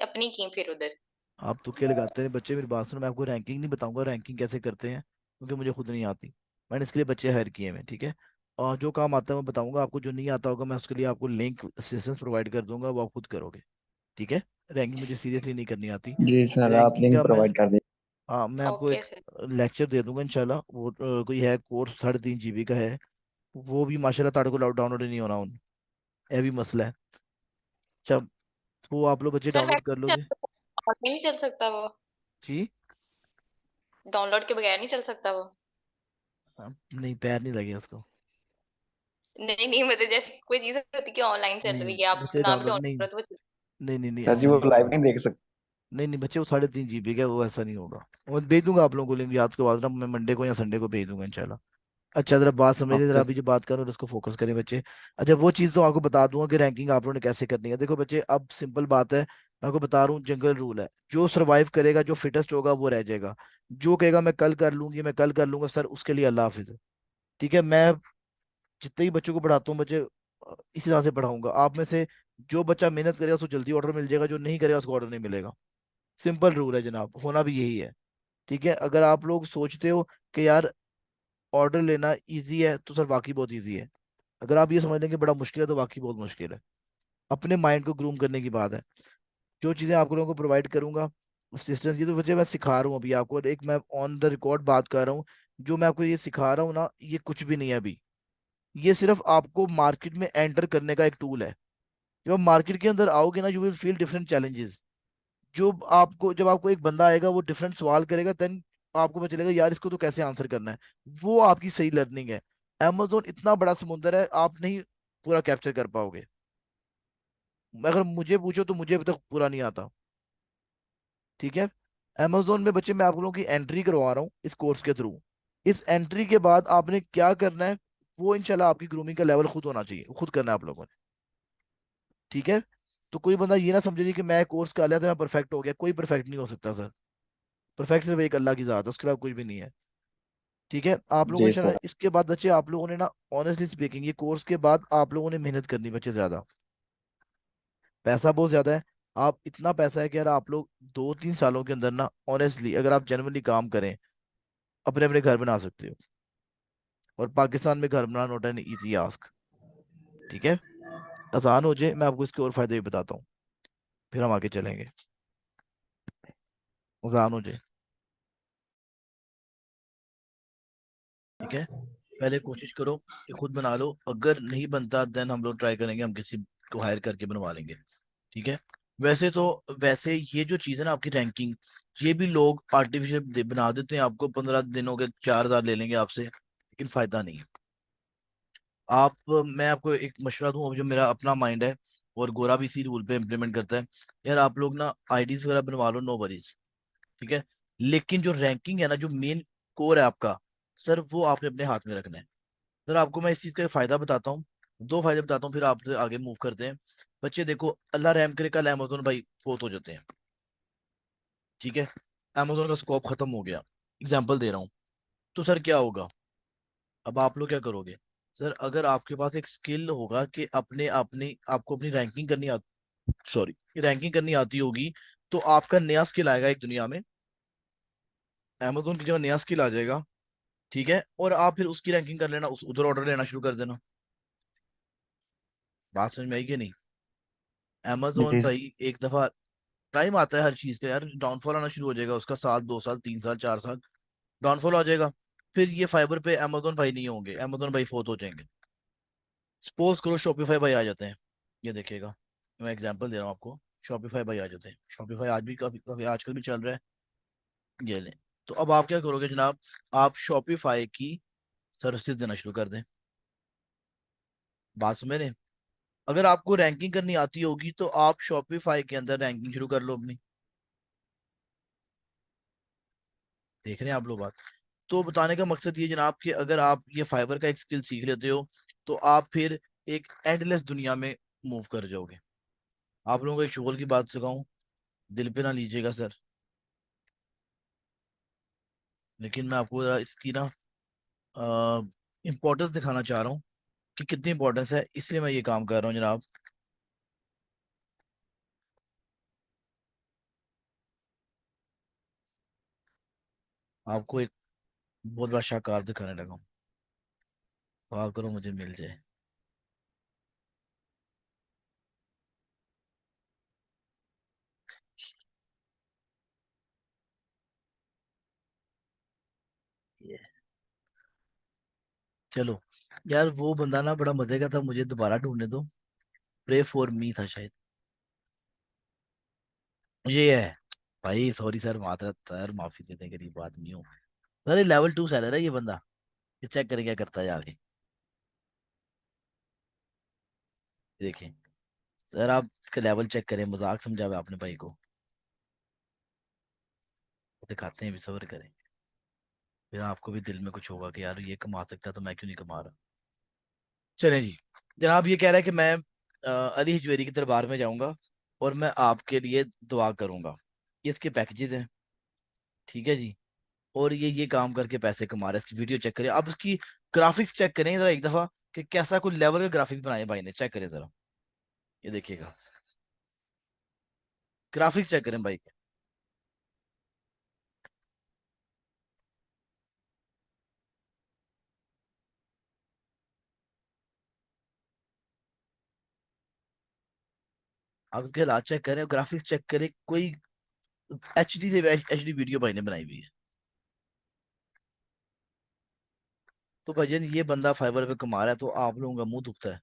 अपनी की फिर उधर। आप तुक्के लगाते हैं बच्चे, मेरी बात सुनो, मैं आपको रैंकिंग नहीं बताऊंगा रैंकिंग कैसे करते हैं, क्योंकि मुझे खुद नहीं आती। मैंने इसके लिए बच्चे हायर किए हैं। ठीक है। और जो काम आता है मैं बताऊंगा आपको, जो नहीं आता होगा मैं उसके लिए आपको लिंक असिस्टेंस प्रोवाइड कर दूंगा, वो आप खुद करोगे। ठीक है। रैंकिंग मुझे सीरियसली नहीं करनी आती। जी सर आप रैंकिंग लिंक का मैं, प्रोवाइड कर दीजिए। हाँ मैं आपको ओके एक सर। लेक्चर दे दूंगा इंशाल्लाह। वो कोई है कोर्स 3.5 GB का है, वो भी माशाल्लाह ताड़ को डाउनलोड ही नहीं होना उन, ये भी मसला है। जब वो आप लोग बच्चे सर डाउनलोड कर लोगे। नहीं चल सकता वो? जी। डाउनलोड के बगैर नहीं चल सकता वो? नहीं पैर नहीं लगे उसको। नहीं नहीं, मतलब जैसे कोई चीज होती है कि ऑनलाइन चल नहीं रही है, आप उसको बच्चे ना भी डाउनलोड डाउनलोड नहीं, करो तो वो नहीं सर जी ऐसा वो नहीं लाइव होगा। नहीं देख सकते? नहीं वो 3.5 GB का है, वो ऐसा नहीं होगा। मैं भेज दूंगा आप लोगों को लिंक, याद के बाद ना मैं मंडे को या संडे को भेज दूंगा इंशाल्लाह। अच्छा जरा बात समझिए, जरा ओके। अभी जो बात करूँ उसको फोकस करें बच्चे। अच्छा वो चीज़ तो आपको बता दूंगा कि रैंकिंग आप लोगों ने कैसे करनी है। देखो बच्चे अब सिंपल बात है, मैं आपको बता रहा हूँ जंगल रूल है, जो सर्वाइव करेगा जो फिटेस्ट होगा वो रह जाएगा। जो कहेगा मैं कल कर लूंगी मैं कल कर लूंगा सर, उसके लिए अल्लाह हाफिज। ठीक है। मैं जितने ही बच्चों को पढ़ाता हूँ बच्चे इसी तरह से पढ़ाऊंगा। आप में से जो बच्चा मेहनत करेगा उसको जल्दी ऑर्डर मिल जाएगा, जो नहीं करेगा उसको ऑर्डर नहीं मिलेगा। सिंपल रूल है जनाब, होना भी यही है। ठीक है। अगर आप लोग सोचते हो कि यार ऑर्डर लेना इजी है, तो सर वाकई बहुत इजी है। अगर आप ये समझ लेंगे बड़ा मुश्किल है, तो वाकई बहुत मुश्किल है। अपने माइंड को ग्रूम करने की बात है। जो चीजें आप लोगों को प्रोवाइड करूंगा, असिस्टेंस ये तो बच्चे मैं सिखा रहा हूँ अभी आपको, एक मैं ऑन द रिकॉर्ड बात कर रहा हूँ। जो मैं आपको ये सिखा रहा हूँ ना, ये कुछ भी नहीं है अभी। ये सिर्फ आपको मार्केट में एंटर करने का एक टूल है। जब आप मार्केट के अंदर आओगे ना, you will feel different challenges. जब आपको एक बंदा आएगा वो डिफरेंट सवाल करेगा, देन आपको पता चलेगा यार इसको तो कैसे आंसर करना है। वो आपकी सही लर्निंग है। Amazon इतना बड़ा समुंदर है, आप नहीं पूरा कैप्चर कर पाओगे। अगर मुझे पूछो तो मुझे अभी तक पूरा नहीं आता। ठीक है। Amazon में बच्चे मैं आप लोगों की एंट्री करवा रहा हूँ इस कोर्स के थ्रू। इस एंट्री के बाद आपने क्या करना है, वो इंशाल्लाह आपकी ग्रूमिंग का लेवल खुद होना चाहिए, खुद करना है आप लोगों ने। ठीक है। तो कोई बंदा ये ना समझे जी कि मैं कोर्स कर लिया था मैं परफेक्ट हो गया, कोई परफेक्ट नहीं हो सकता सर। परफेक्ट सिर्फ एक अल्लाह की जात है, उसके अलावा कुछ भी नहीं है। ठीक है। आप लोगों को जी इंशाल्लाह सर। इसके बाद बच्चे आप लोगों ने ना, ऑनेस्टली स्पीकिंग ये कोर्स के बाद आप लोगों ने मेहनत करनी बच्चे ज्यादा। पैसा बहुत ज्यादा है, आप इतना पैसा है कि यार आप लोग 2-3 सालों के अंदर ना, ऑनेस्टली अगर आप जेन्युइनली काम करें, अपने अपने घर बना सकते हो। और पाकिस्तान में घर बनाना नॉट एन इजी आस्क। ठीक है, आसान हो जाए, मैं आपको इसके और फायदे भी बताता हूँ, फिर हम आगे चलेंगे। आसान हो जाए, ठीक है। पहले कोशिश करो कि खुद बना लो, अगर नहीं बनता देन हम लोग ट्राई करेंगे, हम किसी को हायर करके बनवा लेंगे। ठीक है। वैसे तो, वैसे ये जो चीज़ है ना आपकी रैंकिंग, ये भी लोग आर्टिफिशियल बना देते हैं, आपको 15 दिनों के 4,000 ले लेंगे आपसे, लेकिन फायदा नहीं है। आप, मैं आपको एक मशवरा दूं, अब जो मेरा अपना माइंड है, और गोरा भी इसी रूल पे इम्प्लीमेंट करता है। यार आप लोग ना आईडीज वगैरह बनवा लो, नो वरीज। ठीक है। लेकिन जो रैंकिंग है ना, जो मेन कोर है आपका, सर वो आपने अपने हाथ में रखना है। सर आपको मैं इस चीज का एक फायदा बताता हूँ, 2 फायदे बताता हूँ, फिर आपसे आगे मूव करते हैं। बच्चे देखो, अल्लाह रहम करे कल अमेजोन भाई फोत हो जाते हैं, ठीक है, अमेजोन का स्कोप खत्म हो गया, एग्जाम्पल दे रहा हूँ, तो सर क्या होगा? अब आप लोग क्या करोगे? सर अगर आपके पास एक स्किल होगा कि अपने अपनी आपको अपनी रैंकिंग करनी सॉरी रैंकिंग करनी आती होगी, तो आपका नया स्किल आएगा एक दुनिया में, अमेजोन की जगह नया स्किल आ जाएगा। ठीक है, और आप फिर उसकी रैंकिंग कर लेना, उधर ऑर्डर लेना शुरू कर देना। बात समझ में आई कि नहीं? अमेजोन जी भाई एक दफा टाइम आता है हर चीज का यार, डाउनफॉल आना शुरू हो जाएगा उसका, साल 2 साल 3 साल 4 साल डाउनफॉल आ जाएगा। फिर ये फाइबर पे अमेजोन भाई नहीं होंगे, अमेजोन भाई फोत हो जाएंगे। सपोज करो शॉपिफाई भाई आ जाते हैं, ये देखिएगा, मैं एग्जांपल दे रहा हूँ आपको। शॉपिफाई भाई आ जाते हैं, शॉपिफाई आज भी काफी काफी आजकल भी चल रहा है, ये लें। तो अब आप क्या करोगे जनाब? आप शॉपिफाई की सर्विसेज देना शुरू कर दें। बात समझ रहे हैं? अगर आपको रैंकिंग करनी आती होगी तो आप शॉपिफाई के अंदर रैंकिंग शुरू कर लो अपनी। देख रहे हैं आप लोग बात? तो बताने का मकसद ये जनाब कि अगर आप ये फाइबर का एक स्किल सीख लेते हो, तो आप फिर एक एंडलेस दुनिया में मूव कर जाओगे। आप लोगों को एक शुगल की बात सिखाऊं, दिल पे ना लीजिएगा सर, लेकिन मैं आपको जरा इसकी ना इम्पोर्टेंस दिखाना चाह रहा हूँ कि कितनी इंपॉर्टेंस है, इसलिए मैं ये काम कर रहा हूँ जनाब। आपको एक बहुत बड़ा शाहकार दिखाने लगा हूँ, दुआ करो मुझे मिल जाए। ये चलो, यार वो बंदा ना बड़ा मजे का था, मुझे दोबारा ढूंढने दो। प्रे फॉर मी था शायद, मुझे ये है। भाई सॉरी सर, माजरत सर, माफी दे दें, गरीब आदमी हूँ। सर ये लेवल 2 सेलर है ये बंदा, ये चेक करें क्या करता है आगे। देखें सर, आप इसका लेवल चेक करें, मजाक समझा हुआ आपने भाई को, दिखाते हैं भी, सब्र करें, फिर आपको भी दिल में कुछ होगा कि यार ये कमा सकता है तो मैं क्यों नहीं कमा रहा। चलें जी। जनाब ये कह रहा है कि मैं अली हजवेरी की दरबार में जाऊंगा और मैं आपके लिए दुआ करूंगा। ये इसके पैकेजेस हैं, ठीक है जी। और ये काम करके पैसे कमा रहा है, इसकी वीडियो चेक करें, आप उसकी ग्राफिक्स चेक करें जरा एक दफा, कि कैसा कोई लेवल के ग्राफिक्स बनाए भाई ने, चेक करें जरा, ये देखिएगा, ग्राफिक्स चेक करें भाई के। आप उसके हालात चेक करें, ग्राफिक्स चेक करें, कोई एचडी से एचडी वीडियो भाई ने बनाई हुई है। तो भाईजान ये बंदा फाइबर पे कमा रहा है, तो आप लोगों का मुंह दुखता है,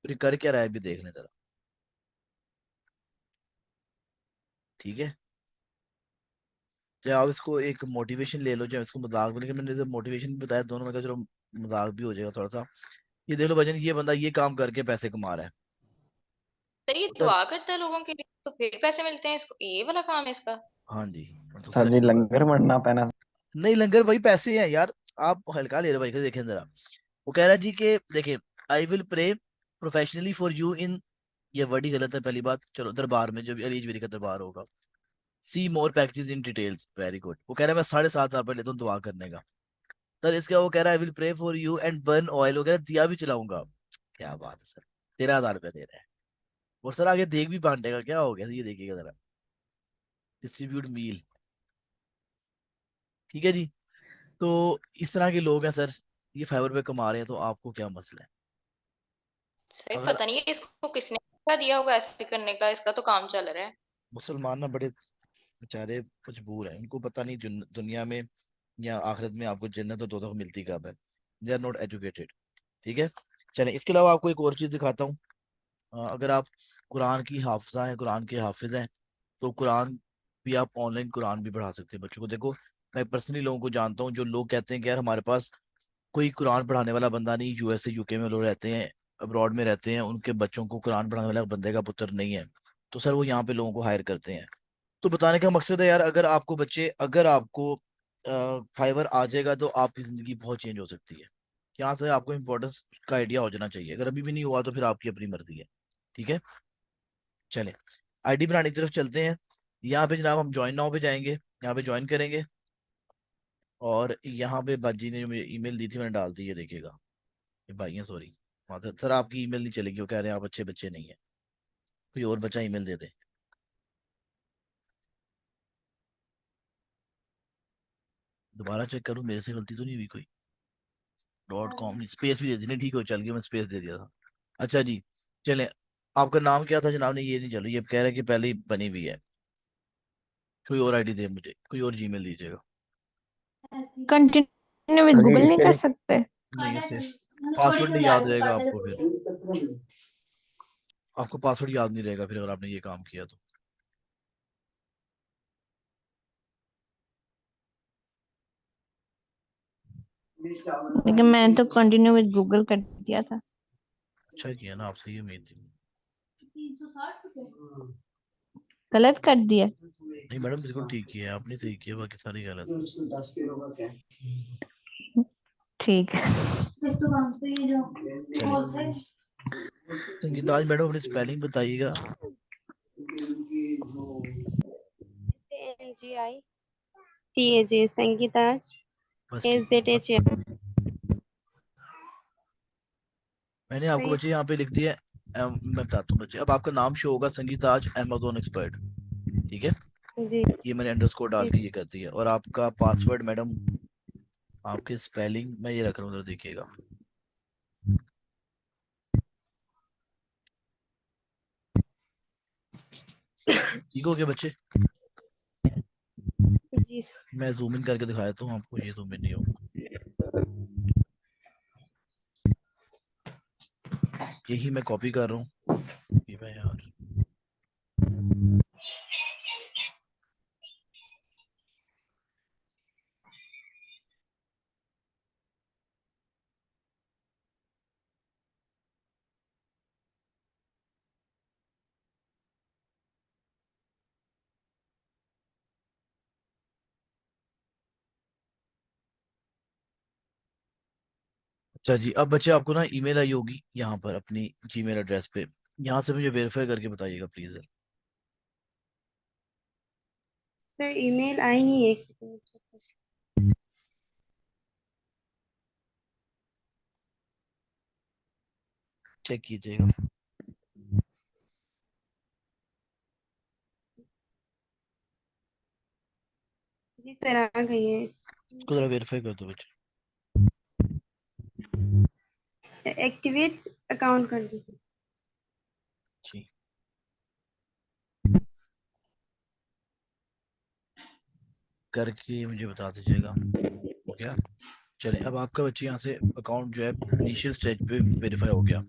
फिर ये कर क्या रहा है भी देख लें जरा, ठीक है। चाहे आप इसको एक मोटिवेशन ले लो, चाहे इसको मजाक में, लेकिन मैंने जब मोटिवेशन भी बताया दोनों में का, चलो मजाक भी हो जाएगा थोड़ा सा। ये देख लो भाईजान, ये बंदा ये काम करके पैसे कमा रहा है। सर ये सर, दुआ करता है लोगों के लिए तो फिर पैसे मिलते हैं इसको, ये वाला काम है इसका? हाँ जी, तो सर सच जी, बोल रहा लंगर वरना पैना। है। नहीं लंगर भाई पैसे हैं यार, आप हल्का ले रहे हो भाई को, देखें जरा। वो कह रहा है जी कि देखिए, I will pray professionally for you in, ये वर्ड ही गलत है पहली बात, चलो दरबार में, जब अलीज बेरी का दरबार होगा। See more packages in details, very good. वो कह रहा है मैं 7,500 रुपये लेता हूँ दुआ करने का। सर इसका वो कह रहा है I will pray for you and burn oil वगैरह, दिया भी चलाऊंगा। क्या बात है सर, 13,000 रुपया दे रहा है। और सर आगे देख भी बांटेगा, क्या हो गया ये देखिएगा जरा, डिस्ट्रीब्यूट मील। ठीक है जी। तो इस तरह के लोग हैं सर, ये फाइवर पे कमा रहे हैं, तो आपको क्या मसला है? सर अगर पता नहीं इसको किसने क्या दिया होगा ऐसे करने का, इसका तो काम चल रहा है। मुसलमान ना बड़े बेचारे मजबूर हैं, उनको पता नहीं दुनिया में या आखिरत में आपको जन्नत और दोज़ख मिलती कब है। They are not educated. ठीक है। चलें, इसके अलावा आपको एक और चीज दिखाता हूँ। अगर आप कुरान की हाफिजा हैं, कुरान के हाफिज हैं, तो कुरान भी आप ऑनलाइन कुरान भी पढ़ा सकते हैं बच्चों को। देखो, मैं पर्सनली लोगों को जानता हूँ जो लोग कहते हैं कि यार हमारे पास कोई कुरान पढ़ाने वाला बंदा नहीं, यूएसए यूके में लोग रहते हैं, अब्रॉड में रहते हैं, उनके बच्चों को कुरान पढ़ाने वाला बंदे का पुत्र नहीं है, तो सर वो यहाँ पे लोगों को हायर करते हैं। तो बताने का मकसद है यार, अगर आपको बच्चे, अगर आपको फाइवर आ जाएगा तो आपकी जिंदगी बहुत चेंज हो सकती है। यहाँ से आपको इम्पोर्टेंस का आइडिया हो जाना चाहिए, अगर अभी भी नहीं हुआ तो फिर आपकी अपनी मर्जी है। ठीक है। चलें, आईडी बनाने की तरफ चलते हैं। यहाँ पे जनाब हम ज्वाइन नाउ पे जाएंगे, यहाँ पे ज्वाइन करेंगे, और यहाँ पे बाजी ने जो मुझे ईमेल दी थी मैंने डाल दी है, देखिएगा। ये भाई हैं, सॉरी, सर आपकी ईमेल नहीं चलेगी, वो कह रहे हैं आप अच्छे बच्चे नहीं है, कोई और बच्चा ईमेल दे दे। दोबारा चेक करूँ, मेरे से गलती तो नहीं हुई कोई? .com स्पेस भी दे दी नहीं, ठीक हो, चल गया, मैं स्पेस दे दिया था। अच्छा जी। चलें, आपका नाम क्या था जनाब? ने ये नहीं चल रही, ये कह रहे हैं कि पहले ही बनी हुई है। कोई और आईडी दे मुझे, कोई और जीमेल दीजिएगा। Continue with sir ji Google नहीं इसके कर लिए सकते? नहीं अच्छे, पासवर्ड नहीं याद रहेगा आपको फिर, आपको पासवर्ड याद नहीं रहेगा फिर अगर आपने ये काम किया तो। लेकिन मैंने तो कंटिन्यू विद गूगल कर दिया था। अच्छा किया ना, आपसे ये उम्मीद थी। गलत कर दिया। नहीं मैडम, बिल्कुल ठीक किया आपने, सही किया, बाकी सारी गलत। ठीक है। चलिए, संगीताज मैडम अपनी स्पेलिंग बताइएगा। SANGITAJ संगीताज बस ठीक है। SZHM। मैंने आपको सही। बच्चे यहाँ पे लिख दिया है। मैं बताता हूँ बच्चे, अब आपका नाम शो होगा संगीताज अमेजोन एक्सपर्ट। ठीक है। जी ये मैंने अंडरस्कोर डाल जी। के ये कर दिया, और आपका पासवर्ड मैडम, आपके स्पेलिंग मैं ये रख रहा हूँ, उधर देखिएगा। ठीक हो गया बच्चे? जी मैं जूम इन करके दिखाया हूँ आपको, ये जूम इन नहीं होगा, यही मैं कॉपी कर रहा हूँ, ये मैं यार। अच्छा जी, अब बच्चे आपको ना ईमेल आई होगी यहाँ पर अपनी जीमेल एड्रेस पे, यहाँ से मुझे वेरीफाई करके बताइएगा प्लीज। सर ईमेल आई नहीं, एक सेकंड। चेक कीजिएगा। जी सर आ गई है। इसको जरा वेरीफाई कर दो बच्चे। एक्टिवेट अकाउंट कर दीजिए। जी, करके मुझे बता दीजिएगा हो गया। चलें, अब आपका बच्चे यहाँ से अकाउंट जो है इनिशियल स्टेज पे वेरीफाई हो गया।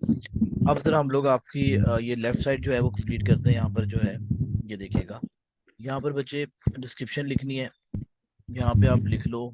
अब जरा हम लोग आपकी ये लेफ्ट साइड जो है वो कंप्लीट करते हैं। यहाँ पर जो है ये देखिएगा, यहाँ पर बच्चे डिस्क्रिप्शन लिखनी है, यहाँ पे आप लिख लो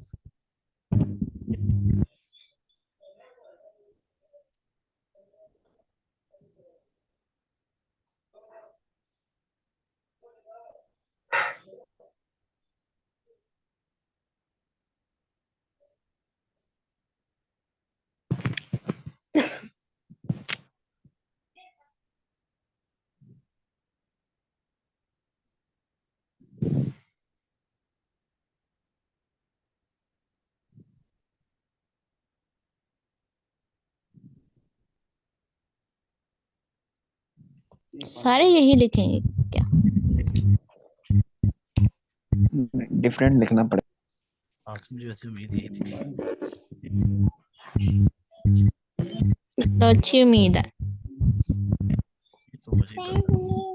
सारे यही लिखेंगे क्या? डिफरेंट लिखना पड़ेगा। आज मुझे वैसे उम्मीद यही थी। तो अच्छी उम्मीद है। ये तो मुझे ही पता है।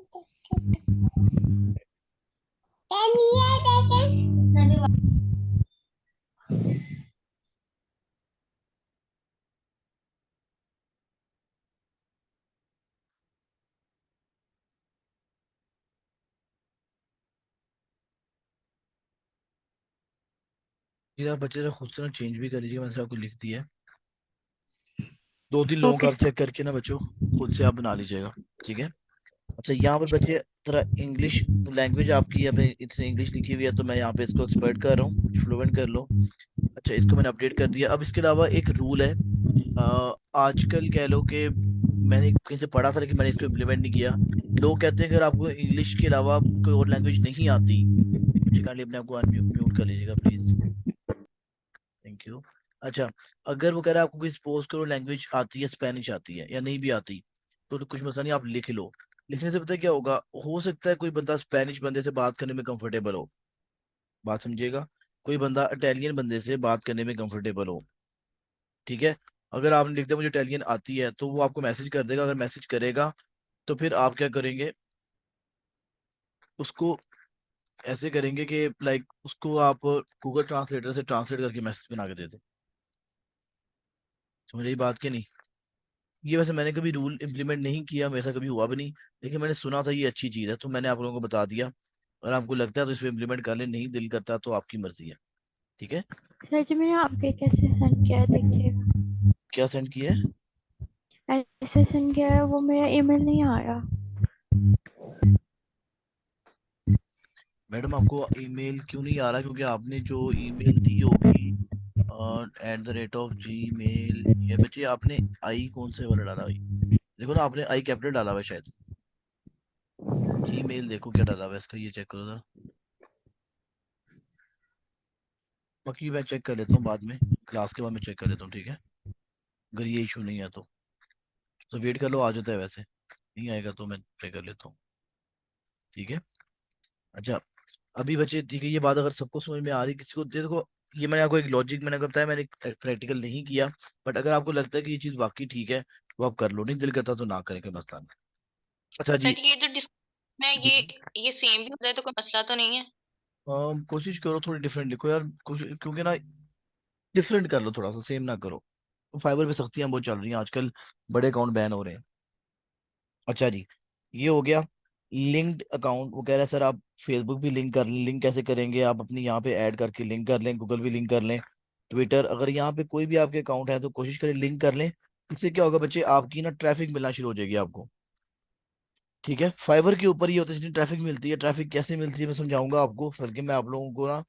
ये आप बच्चे खुद से ना चेंज भी कर लीजिएगा, मैंने आपको लिख दिया है। 2-3 लोगों का ओके आप चेक करके ना बच्चों खुद से आप बना लीजिएगा, ठीक है। अच्छा यहाँ पर बच्चे थोड़ा इंग्लिश लैंग्वेज आपकी यहाँ पे इतनी इंग्लिश लिखी हुई है, तो मैं यहाँ पे इसको एक्सपर्ट कर रहा हूँ, फ्लुएंट कर लो। अच्छा इसको मैंने अपडेट कर दिया। अब इसके अलावा एक रूल है, आजकल कह लो कि मैंने कहीं से पढ़ा था लेकिन मैंने इसको इम्प्लीमेंट नहीं किया। लोग कहते हैं कि अगर आपको इंग्लिश के अलावा कोई और लैंग्वेज नहीं आती, बच्चे काइंडली अपने आप को अनम्यूट कर लीजिएगा प्लीज, थैंक यू। अच्छा अगर वो कह रहा है आपको कोई सपोज करो लैंग्वेज आती है, स्पेनिश आती है या नहीं भी आती, तो कुछ मसला नहीं, आप लिख लो। लिखने से पता है क्या होगा, हो सकता है कोई बंदा स्पेनिश बंदे से बात करने में कंफर्टेबल हो, बात समझिएगा, कोई बंदा इटालियन बंदे से बात करने में कंफर्टेबल हो, ठीक है। अगर आपने लिख दिया मुझे इटालियन आती है, तो वो आपको मैसेज कर देगा, अगर मैसेज करेगा तो फिर आप क्या करेंगे, उसको ऐसे करेंगे कि लाइक उसको आप गूगल ट्रांसलेटर से ट्रांसलेट करके मैसेज बना के दे दें। समझ रही बात की नहीं? ये वैसे मैंने कभी रूल इम्प्लीमेंट नहीं किया, मेरे साथ कभी हुआ भी नहीं, लेकिन मैंने सुना था ये अच्छी चीज है, तो मैंने आप लोगों को बता दिया। अगर आपको लगता है तो इस पे इम्प्लीमेंट कर ले, नहीं दिल करता तो आपकी मर्जी है, ठीक है। सर जी मैंने आपके कैसे सेंड किया है देखिएगा। क्या सेंड किया है? ऐसे सेंड किया है, वो मेरा ईमेल नहीं आ रहा। मैडम आपको ईमेल क्यों नहीं आ रहा? क्योंकि आपने जो ईमेल दी होगी @जी मेल, ये बच्चे आपने आई कौन से वाला डाला हुई, देखो ना आपने आई कैपिटल डाला हुआ है शायद। जी मेल देखो क्या डाला हुआ है इसका, ये चेक करो जरा। बाकी मैं चेक कर लेता हूँ बाद में, क्लास के बाद में चेक कर लेता हूँ, ठीक है। अगर ये इशू नहीं है तो वेट कर लो, आ जाता है वैसे, नहीं आएगा तो मैं पे कर लेता हूँ, ठीक है। अच्छा अभी बच्चे ठीक है, ये बात अगर सबको समझ में आ रही, किसी को देखो, ये मैंने आपको एक लॉजिक मैंने आपको बताया, मैंने प्रैक्टिकल नहीं किया, बट अगर आपको लगता है कि ये चीज वाकई ठीक है तो आप कर लो, नहीं दिल करता तो ना करें, कोई मसला नहीं। अच्छा जी। सर ये जो डिस्क्रिप्शन है जी ये सेम भी हो जाए तो कोई मसला तो नहीं है? कोशिश करो थोड़ी डिफरेंट लिखो यार, कोशिश, क्योंकि ना डिफरेंट कर लो थोड़ा सा, सेम ना करो। फाइबर पे सख्तियां बहुत चल रही हैं आजकल, बड़े अकाउंट बैन हो रहे हैं। अच्छा जी, ये हो गया। लिंक्ड अकाउंट, वो कह रहा है सर आप फेसबुक भी लिंक कर लें, लिंक कैसे करेंगे, आप अपनी यहाँ पे ऐड करके लिंक कर लें, गूगल भी लिंक कर लें, ट्विटर, अगर यहाँ पे कोई भी आपके अकाउंट है तो कोशिश करें लिंक कर लें। इससे क्या होगा बच्चे, आपकी ना ट्रैफिक मिलना शुरू हो जाएगी आपको, ठीक है। फाइवर के ऊपर ये होता है जितनी ट्रैफिक मिलती है, ट्रैफिक कैसे मिलती है मैं समझाऊंगा आपको, बल्कि मैं आप लोगों को ना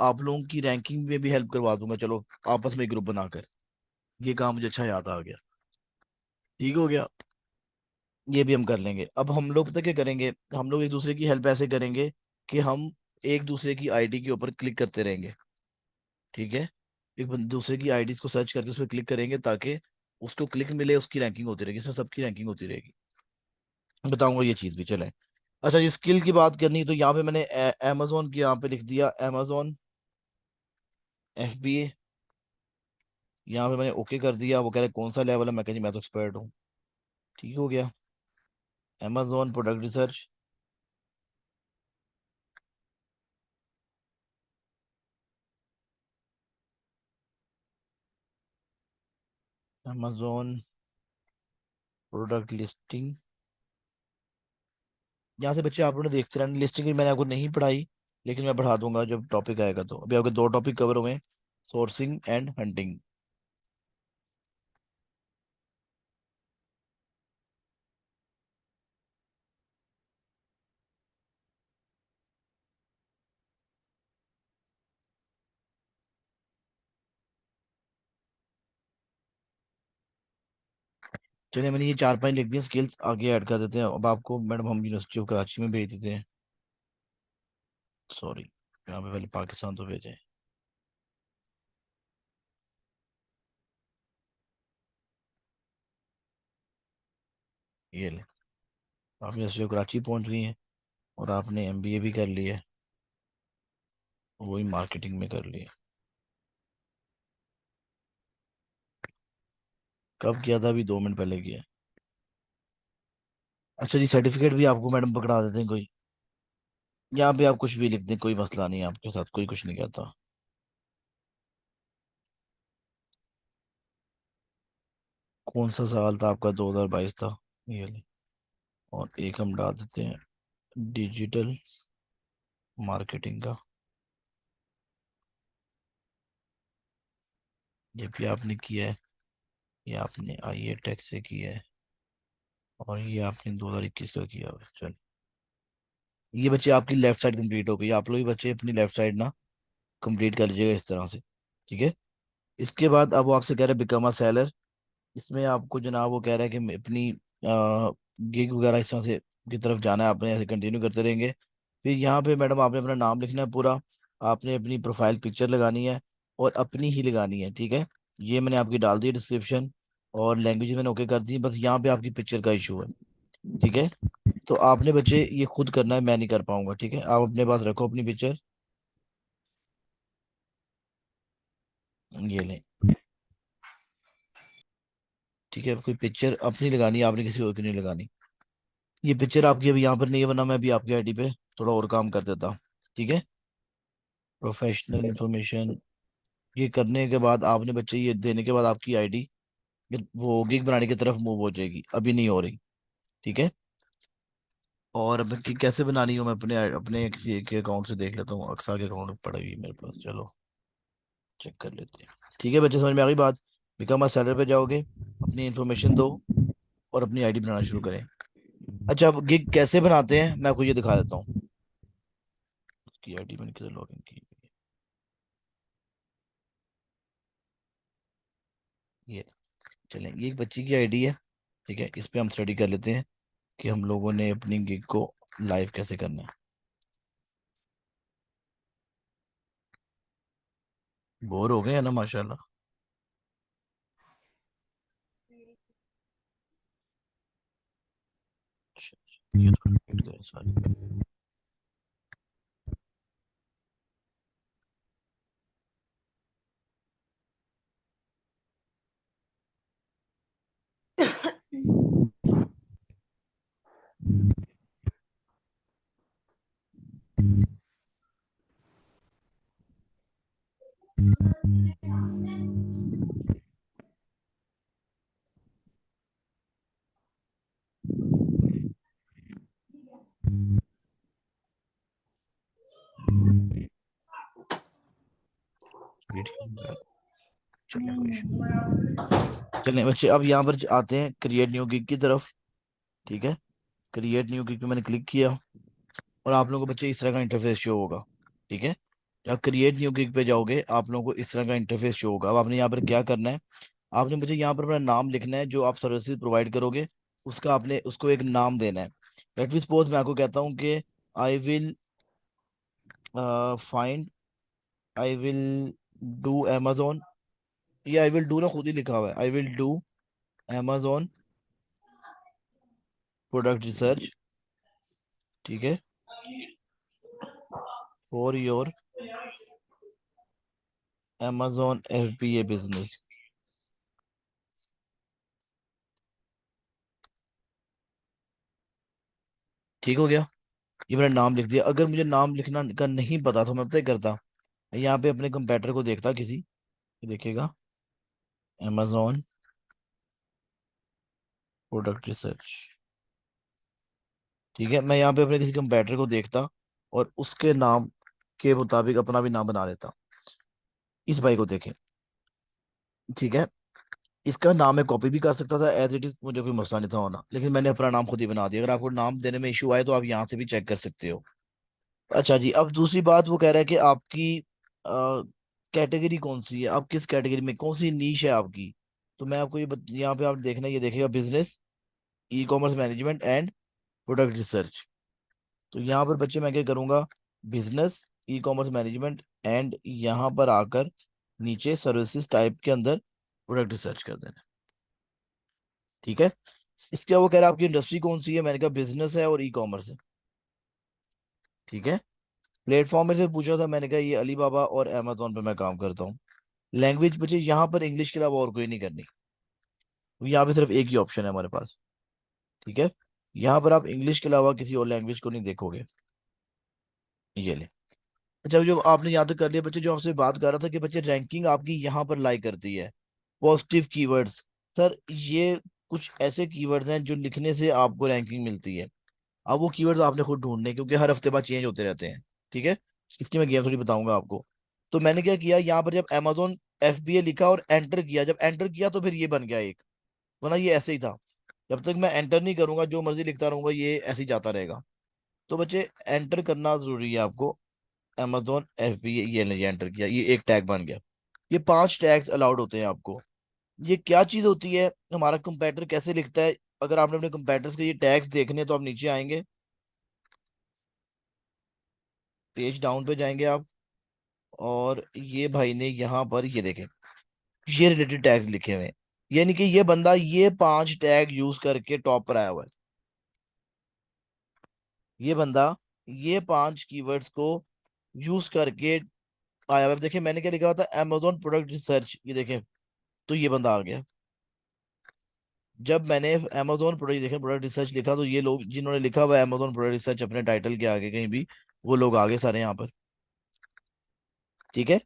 आप लोगों की रैंकिंग में भी हेल्प करवा दूंगा, चलो आपस में ग्रुप बनाकर, ये काम मुझे अच्छा याद आ गया, ठीक हो गया। ये भी हम कर लेंगे। अब हम लोग पता क्या करेंगे, हम लोग एक दूसरे की हेल्प ऐसे करेंगे कि हम एक दूसरे की आईडी के ऊपर क्लिक करते रहेंगे, ठीक है। दूसरे की आईडीज को सर्च करके उस पर क्लिक करेंगे, ताकि उसको क्लिक मिले, उसकी रैंकिंग होती रहेगी, इसमें सबकी रैंकिंग होती रहेगी। बताऊंगा ये चीज भी, चले। अच्छा ये स्किल की बात करनी है, तो यहाँ पे मैंने amazon की यहाँ पे लिख दिया, amazon FBA, यहाँ पे मैंने ओके कर दिया। वो कह रहे कौन सा लेवल है, मैं कह जी मैं तो एक्सपर्ट हूँ, ठीक हो गया। amazon product research, amazon product listing, यहाँ से बच्चे आप लोगों ने देखते रहना, लिस्टिंग मैंने आपको नहीं पढ़ाई, लेकिन मैं पढ़ा दूंगा जब टॉपिक आएगा। तो अभी आपके 2 टॉपिक कवर हुए, सोर्सिंग एंड हंटिंग। चलिए मैंने ये 4-5 लिख दिए स्किल्स, आगे ऐड कर देते हैं। अब आपको मैडम हम यूनिवर्सिटी ऑफ कराची में भेज देते हैं, सॉरी यहाँ पे पहले पाकिस्तान तो भेजे, ये ले। आप यूनिवर्सिटी कराची पहुंच गई हैं और आपने एमबीए भी कर लिया है, वही मार्केटिंग में कर लिया। कब किया था? अभी 2 मिनट पहले किया। अच्छा जी, सर्टिफिकेट भी आपको मैडम पकड़ा देते हैं कोई? यहाँ पे आप कुछ भी लिख दें, कोई मसला नहीं है, आपके साथ कोई कुछ नहीं कहता। कौन सा साल था आपका? 2022 था ये ले। और एक हम डाल देते हैं डिजिटल मार्केटिंग का। ये भी आपने किया है, ये आपने आईए टैक्स से किया है, और ये आपने 2021 का किया हुआ है। चल, ये बच्चे आपकी लेफ्ट साइड कंप्लीट हो गई। आप लोग भी बच्चे अपनी लेफ्ट साइड ना कंप्लीट कर लीजिएगा इस तरह से, ठीक है। इसके बाद अब वो आपसे कह रहे हैं बिकम अ सेलर। इसमें आपको जनाब वो कह रहा है कि मैं अपनी गिग वगैरह इस तरह से की तरफ जाना है, आपने ऐसे कंटिन्यू करते रहेंगे। फिर यहाँ पे मैडम आपने अपना नाम लिखना है पूरा, आपने अपनी प्रोफाइल पिक्चर लगानी है और अपनी ही लगानी है, ठीक है। ये मैंने आपकी डाल दी डिस्क्रिप्शन, और लैंग्वेज मैंने ओके कर दी, बस यहाँ पे आपकी पिक्चर का इशू है, ठीक है। तो आपने बच्चे ये खुद करना है, मैं नहीं कर पाऊंगा, ठीक है। आप अपने पास रखो अपनी पिक्चर, ये लें, ठीक है। कोई पिक्चर अपनी लगानी है, आपने किसी और की नहीं लगानी। ये पिक्चर आपकी अभी यहाँ पर नहीं है, वरना मैं अभी आपकी आईडी पे थोड़ा और काम कर देता, ठीक है। प्रोफेशनल इंफॉर्मेशन, ये करने के बाद आपने बच्चे ये देने के बाद आपकी आईडी वो गिग बनाने की तरफ मूव हो जाएगी, अभी नहीं हो रही, ठीक है। और अब कैसे बनानी हो, मैं अपने अपने किसी एक अकाउंट से देख लेता हूँ। अक्सा के अकाउंट पड़ेगी मेरे पास, चलो चेक कर लेते हैं, ठीक है बच्चे। समझ में आ गई बात? बिकम अ सेलर पे जाओगे, अपनी इन्फॉर्मेशन दो और अपनी आईडी बनाना शुरू करें। अच्छा, अब गिग कैसे बनाते हैं मैं आपको ये दिखा देता हूँ। उसकी आईडी मैंने किधर लॉग इन की? ये चलें, ये एक बच्ची की आईडी है, ठीक है। इस पे हम स्टडी कर लेते हैं कि हम लोगों ने अपनी गिग को लाइव कैसे करना है। बोर हो गए हैं ना माशाल्लाह। अच्छा, ये तो complete करें सारी। ये ठीक है। चलें कोई issue नहीं। चलें बच्चे, अब यहाँ पर आते हैं क्रिएट न्यू गिग की तरफ, ठीक है। क्रिएट न्यू गिग पे मैंने क्लिक किया और आप लोगों को बच्चे इस तरह का इंटरफेस शो होगा, ठीक है। जब क्रिएट न्यू गिग पे जाओगे आप लोगों को इस तरह का इंटरफेस शो होगा। अब आपने यहाँ पर क्या करना है, आपने मुझे यहाँ पर अपना नाम लिखना है, जो आप सर्विसेज प्रोवाइड करोगे उसका आपने उसको एक नाम देना है। लेट मी सपोज मैं आपको कहता हूँ कि I will find, I will do amazon, ये आई विल डू ना खुद ही लिखा हुआ है, I will do amazon product research, ठीक है, for your amazon FBA business. ठीक हो गया? ये मैंने नाम लिख दिया। अगर मुझे नाम लिखना का नहीं पता तो मैं पता ही करता, यहाँ पे अपने कंपेटर को देखता किसी, देखिएगा amazon प्रोडक्ट रिसर्च, ठीक है। मैं यहाँ पे अपने किसी कंपेटर को देखता और उसके नाम के मुताबिक अपना भी नाम बना लेता। इस भाई को देखें, ठीक है। इसका नाम मैं कॉपी भी कर सकता था एज इट इज, मुझे कोई मसला नहीं था होना, लेकिन मैंने अपना नाम खुद ही बना दिया। अगर आपको नाम देने में इशू आए तो आप यहाँ से भी चेक कर सकते हो। अच्छा जी, अब दूसरी बात वो कह रहा है कि आपकी कैटेगरी कौन सी है, आप किस कैटेगरी में, कौन सी नीश है आपकी। तो मैं आपको यहाँ पे आप देखना, ये देखिएगा business, e commerce management and product research. तो यहाँ पर बच्चे मैं क्या करूँगा, business, e commerce management and यहाँ पर आकर नीचे सर्विसेज टाइप के अंदर प्रोडक्ट रिसर्च कर देना, ठीक है। इसके वो कह रहा है आपकी इंडस्ट्री कौन सी है, मैंने कहा बिजनेस है और ई कॉमर्स है। ठीक है। प्लेटफॉर्म में से पूछ रहा था, मैंने कहा ये अली बाबा और अमेजोन पे मैं काम करता हूँ। लैंग्वेज बच्चे यहाँ पर इंग्लिश के अलावा और कोई नहीं करनी, यहाँ पे सिर्फ एक ही ऑप्शन है हमारे पास। ठीक है। यहाँ पर आप इंग्लिश के अलावा किसी और लैंग्वेज को नहीं देखोगे। ये ले। अच्छा, जो आपने यहाँ तक कर लिया बच्चे, जो आपसे बात कर रहा था कि बच्चे रैंकिंग आपकी यहाँ पर लाई करती है, पॉजिटिव कीवर्ड्स। सर ये कुछ ऐसे कीवर्ड्स हैं जो लिखने से आपको रैंकिंग मिलती है। अब वो कीवर्ड्स आपने खुद ढूंढने, क्योंकि हर हफ्ते बाद चेंज होते रहते हैं। ठीक है। इसकी मैं गेम थोड़ी बताऊंगा आपको। तो मैंने क्या किया, यहाँ पर जब Amazon FBA लिखा और एंटर किया, जब एंटर किया तो फिर ये बन गया एक, वरना ये ऐसे ही था। जब तक मैं एंटर नहीं करूंगा जो मर्जी लिखता रहूंगा ये ऐसे ही जाता रहेगा। तो बच्चे एंटर करना जरूरी है आपको। Amazon FBA, ये नहीं एंटर किया, ये एक टैग बन गया। ये 5 टैग्स अलाउड होते हैं आपको। ये क्या चीज होती है, हमारा कंपैटर कैसे लिखता है। अगर आपने अपने कंपैटर्स के ये टैग्स देखने हैं, तो आप नीचे आएंगे, पेज डाउन पे जाएंगे आप, और ये भाई ने यहाँ पर ये देखें, ये रिलेटेड टैग्स लिखे हुए हैं। यानी कि ये बंदा ये 5 टैग यूज करके टॉप पर आया हुआ है। ये बंदा ये 5 कीवर्ड्स को यूज करके आया हुआ है। देखिए मैंने क्या लिखा हुआ था, Amazon प्रोडक्ट रिसर्च, ये देखें, तो ये बंदा आ गया। जब मैंने Amazon प्रोडक्ट देखे प्रोडक्ट रिसर्च लिखा, तो ये लोग जिन्होंने लिखा हुआ है Amazon प्रोडक्ट रिसर्च अपने टाइटल के आगे कहीं भी, वो लोग आ गए सारे यहाँ पर। ठीक है।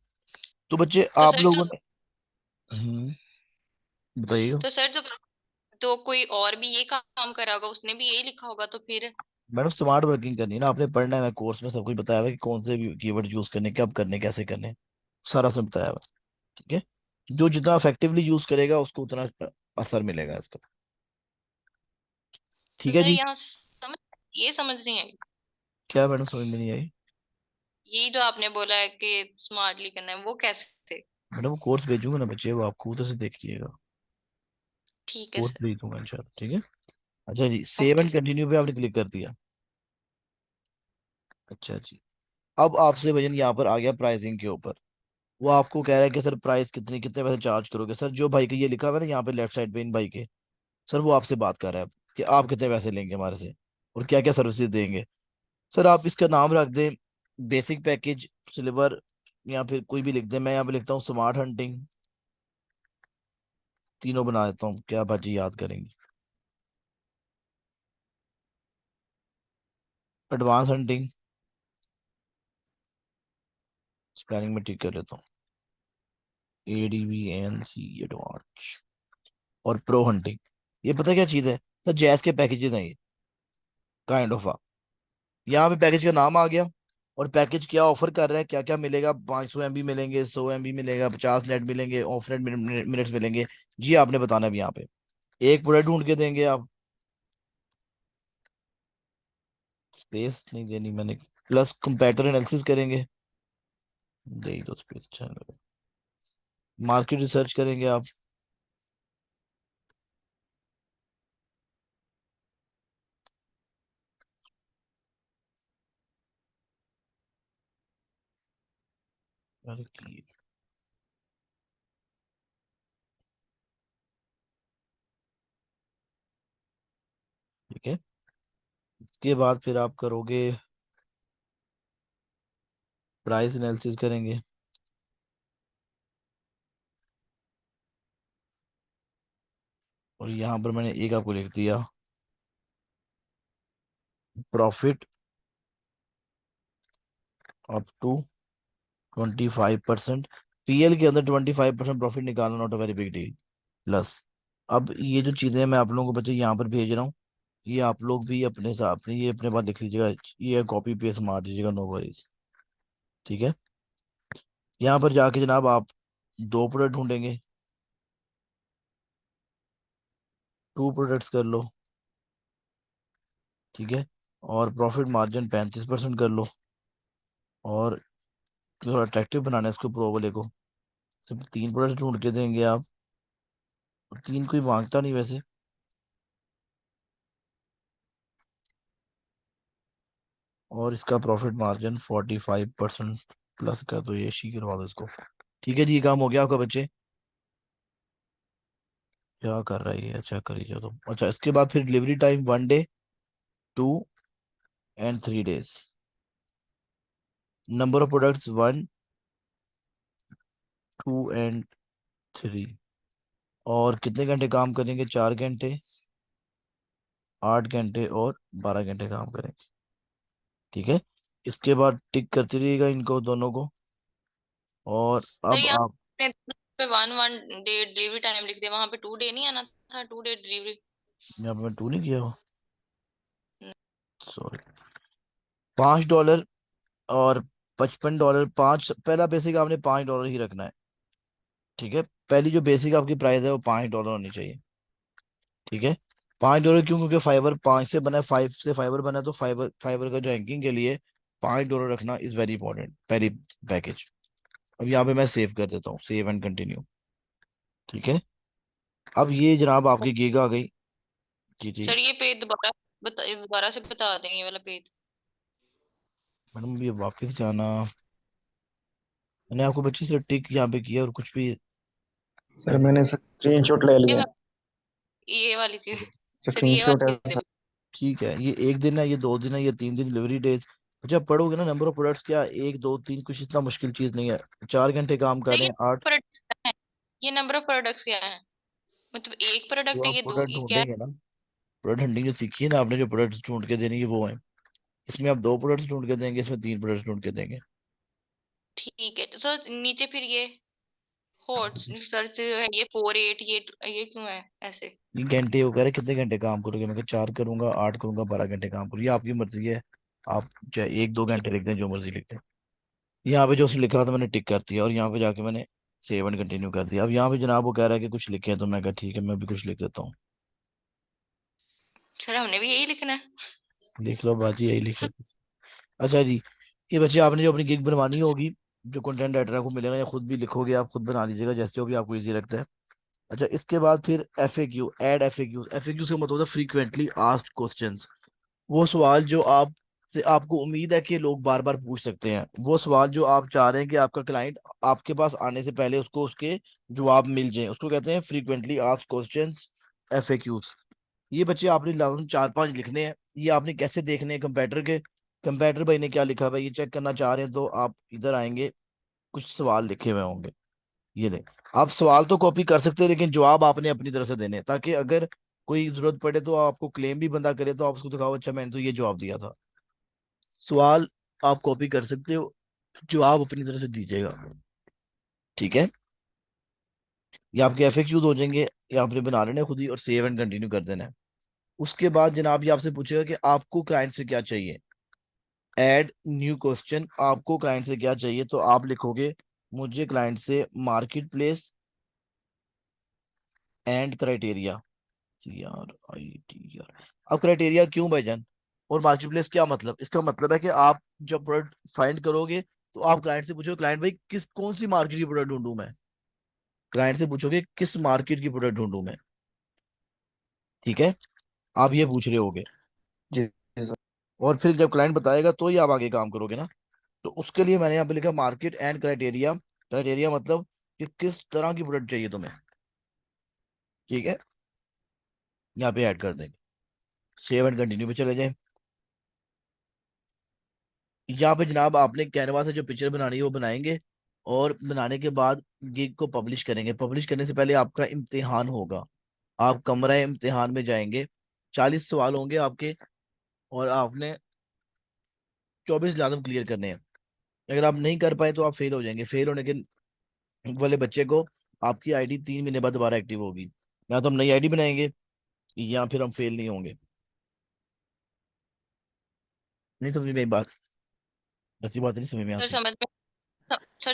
तो बच्चे तो आप सर जो लोगों ने बताइए। तो सर जो तो कोई और भी ये काम करा होगा, उसने भी यही लिखा होगा तो फिर। मैडम स्मार्ट वर्किंग करनी है ना, आपने पढ़ना है, मैं कोर्स में सब कुछ बताया हुआ है कि कौन से कीवर्ड यूज करने, कब करने, कैसे करने, सारा सब बताया हुआ है। ठीक है। जो जितना इफेक्टिवली यूज करेगा उसको उतना असर मिलेगा इसका। तो ठीक है सर जी। यहाँ से समझ नहीं आई। क्या मैडम समझ में नहीं आई। ये जो आपने बोला है कि स्मार्टली करना है, वो कैसे। मैडम वो कोर्स भेजूंगा ना बच्चे, वो आपको उधर से देखिएगा। ठीक है कोर्स सर। भेज दूंगा इंशाल्लाह। ठीक है। अच्छा जी, save okay and sir. Continue पे आपने क्लिक कर दिया। अच्छा जी। अब आपसे वजन यहाँ पर आ गया प्राइसिंग के ऊपर। वो आपको कह रहा है कि सर प्राइस कितनी, कितने पैसे चार्ज करोगे। सर जो भाई का ये लिखा हुआ है ना यहाँ पे लेफ्ट साइड पे, इन भाई के, सर वो आपसे बात कर रहा है कि आप कितने पैसे लेंगे हमारे से और क्या क्या सर्विसेज देंगे। सर आप इसका नाम रख दें बेसिक पैकेज, सिल्वर, या फिर कोई भी लिख दें। मैं यहाँ पे लिखता हूँ स्मार्ट हंटिंग, तीनों बना देता हूँ, क्या बाजी याद करेंगे। एडवांस हंटिंग, स्पेलिंग में ठीक कर लेता हूँ, ADVANC, एडवांस। और प्रो हंटिंग, ये पता है क्या चीज़ है सर, जैस के पैकेजेस हैं ये, काइंड ऑफ। यहाँ पे पैकेज का नाम आ गया, और पैकेज क्या ऑफर कर रहा है, क्या क्या मिलेगा। 500 MB मिलेंगे, 100 MB मिलेगा, 50 नेट मिलेंगे, ऑफ नेट मिनट्स मिलेंगे। जी आपने बताना है अभी यहाँ पे, एक प्रोडक्ट ढूंढ के देंगे आप। स्पेस नहीं देनी मैंने, प्लस कंपैरेटर एनालिसिस करेंगे, दे ही दो स्पेस, अच्छा लगा। मार्केट रिसर्च करेंगे आप। अरे ठीक है। इसके बाद फिर आप करोगे प्राइस एनालिसिस करेंगे, और यहाँ पर मैंने एक आपको लिख दिया, प्रॉफिट अप टू 25%। PL के अंदर 25% प्रॉफिट निकालना not a very big deal. Plus अब ये जो चीजें मैं आप लोगों को बच्चे यहाँ पर भेज रहा हूँ, ये आप लोग भी अपने साथ अपने ये अपने पास लिख लीजिएगा, ये कॉपी पेस्ट मार दीजिएगा, नो वरीज। ठीक है। यहाँ पर जाके जनाब आप 2 प्रोडक्ट ढूंढेंगे, 2 प्रोडक्ट्स कर लो। ठीक है। और प्रॉफिट मार्जिन 35% कर लो, और थोड़ा अट्रैक्टिव बनाना है इसको, प्रो वाले को। सिर्फ 3 प्रोडक्ट ढूंढ के देंगे आप, और 3 कोई मांगता नहीं वैसे। और इसका प्रॉफिट मार्जिन 45% प्लस का, तो ये शी करवा दो इसको। ठीक है जी, ये काम हो गया आपका बच्चे। क्या कर रही है, अच्छा करी जो तुम। अच्छा इसके बाद फिर delivery time 1 day, 2 and 3 days। Number of products 1, 2 and 3। और कितने घंटे काम करेंगे, 4 घंटे, 8 घंटे और 12 घंटे काम करेंगे। ठीक है, इसके बाद टिक करते रहिएगा इनको दोनों को। और सर अब यहाँ आप पे 1 1 डे डिलीवरी टाइम लिख दिया, वहां पे 2 डे नहीं आना था, 2 डे डिलीवरी। यहाँ पे मैं टू नहीं किया हो, सॉरी। $5 और $55। पाँच पहला बेसिक आपने $5 ही रखना है। ठीक है, पहली जो बेसिक आपकी प्राइस है वो $5 होनी चाहिए। ठीक है, $5 क्यों, क्योंकि फाइबर 5 से बना है, 5 से फाइबर बना है, तो फाइबर फाइबर का रैंकिंग के लिए $5 रखना इज वेरी इंपॉर्टेंट, पहली पैकेज। अब यहाँ पे मैं सेव कर देता हूँ, सेव एंड कंटिन्यू। ठीक है, अब ये जनाब आपकी गिग आ गई। जी जी सर ये पेज दोबारा से बता देंगे, ये वाला पेज। मैडम, ये वापस जाना। मैंने आपको बच्ची से टिक यहाँ पे किया और कुछ भी। सर मैंने स्क्रीनशॉट ले ये लिया। ये वाली चीज। सर ये स्क्रीनशॉट है वाली सर। ठीक है, ये 1 दिन है, ये 2 दिन है, ये 3 दिन डिलीवरी डेज। जब पढ़ोगे ना नंबर ऑफ प्रोडक्ट्स, क्या 1 2 3 कुछ इतना मुश्किल चीज नहीं है। 4 घंटे काम कर नहीं, रहे ये हैं, 8। प्रोडक्ट्स क्या है? ये नंबर ऑफ प्रोडक्ट्स क्या है? मतलब एक जो प्रोडक्ट है, आप ये दो, प्रोडक्ट ये क्या है? ढूंढेंगे ना, प्रोडक्ट हंटिंग जो सीखी है ना आपने, जो प्रोडक्ट्स ढूंढ के देने की वो है। इसमें आप 2 प्रोडक्ट्स ढूंढ के देंगे, इसमें 3 प्रोडक्ट्स ढूंढ के देंगे। ठीक है, तो सर नीचे फिर ये हॉट सर्च है, ये 4 8, ये क्यों है ऐसे? ये घंटे वो कह रहे कितने घंटे काम करोगे, मैं कहा 4 करूंगा, 8 करूंगा, 12 घंटे काम करूंगा, ये आपकी मर्जी है। आप चाहे 1 2 घंटे लिख दें, जो मर्जी लिख दें। यहाँ पे जो उसने लिखा था मैंने टिक कर दिया, और यहाँ पे जाके मैंने सेव एंड कंटिन्यू कर दिया। अब यहाँ पे जनाब वो कह रहा है कि कुछ लिखे, तो मैं कहा ठीक है, मैं भी कुछ लिख देता हूँ। सर हमने भी यही लिखना है? लिख लो बाजी, यही लिख लो। अच्छा जी, ये बच्चे आपने जो अपनी गिग बनवानी होगी, जो कंटेंट राइटर आपको मिलेगा, या खुद भी लिखोगे, आप खुद बना लीजिएगा, जैसे जो भी आपको इजी लगता है। अच्छा इसके बाद फिर FAQ, ऐड FAQ। FAQ से मतलब होता है फ्रीक्वेंटली आस्क्ड क्वेश्चंस। वो सवाल जो आप से आपको उम्मीद है कि लोग बार बार पूछ सकते हैं, वो सवाल जो आप चाह रहे हैं कि आपका क्लाइंट आपके पास आने से पहले उसको उसके जवाब मिल जाए, उसको कहते हैं फ्रीक्वेंटली आस्क्ड क्वेश्चंस, FAQs। ये बच्चे आपने लाजम 4 5 लिखने हैं। ये आपने कैसे देखने हैं, कंप्यूटर के, कंप्यूटर भाई ने क्या लिखा है, ये चेक करना चाह रहे हैं, तो आप इधर आएंगे, कुछ सवाल लिखे हुए होंगे। ये देख, आप सवाल तो कॉपी कर सकते हैं, लेकिन जवाब आपने अपनी तरफ से देने हैं, ताकि अगर कोई जरूरत पड़े तो आपको क्लेम भी बंदा करे, तो आप उसको दिखाओ, अच्छा मैंने तो ये जवाब दिया था। सवाल आप कॉपी कर सकते हो, जवाब अपनी तरफ से दीजिएगा। ठीक है, ये आपके FAQs हो जाएंगे, ये आपने बना लेने हैं खुद ही, और सेव एंड कंटिन्यू कर देना है। उसके बाद जनाब ये आपसे पूछेगा कि आपको क्लाइंट से क्या चाहिए। ऐड न्यू क्वेश्चन, आपको क्लाइंट से क्या चाहिए, तो आप लिखोगे मुझे क्लाइंट से market place and criteria, CRITER। अब क्राइटेरिया क्यों भाईजान, और मार्केट प्लेस क्या मतलब, इसका मतलब है कि आप जब प्रोडक्ट फाइंड करोगे, तो आप क्लाइंट से पूछोगे क्लाइंट भाई किस कौन सी मार्केट की प्रोडक्ट ढूंढूं मैं। क्लाइंट से पूछोगे किस मार्केट की प्रोडक्ट ढूंढूं मैं। ठीक है, आप ये पूछ रहे होगे। जी जी सर। और फिर जब क्लाइंट बताएगा तो ही आप आगे काम करोगे ना। तो उसके लिए मैंने यहाँ पे लिखा मार्केट एंड क्राइटेरिया। क्राइटेरिया मतलब कि किस तरह की प्रोडक्ट चाहिए तुम्हें। ठीक है, यहाँ पे ऐड कर देंगे, सेव एंड कंटिन्यू पे चले जाए। यहाँ पे जनाब आपने कैनवा से जो पिक्चर बनानी है वो बनाएंगे, और बनाने के बाद गिग को पब्लिश करेंगे। पब्लिश करने से पहले आपका इम्तिहान होगा, आप कमरा इम्तिहान में जाएंगे, 40 सवाल होंगे आपके, और आपने 24 लाजम क्लियर करने हैं। अगर आप नहीं कर पाए तो आप फेल हो जाएंगे। फेल होने के वाले बच्चे को आपकी आईडी 3 महीने बाद दोबारा एक्टिव होगी, या तो हम नई आईडी बनाएंगे, या फिर हम फेल नहीं होंगे। नहीं समझ में, मेरी बात, ऐसी बात नहीं समझ में सर आती। समझ में, सर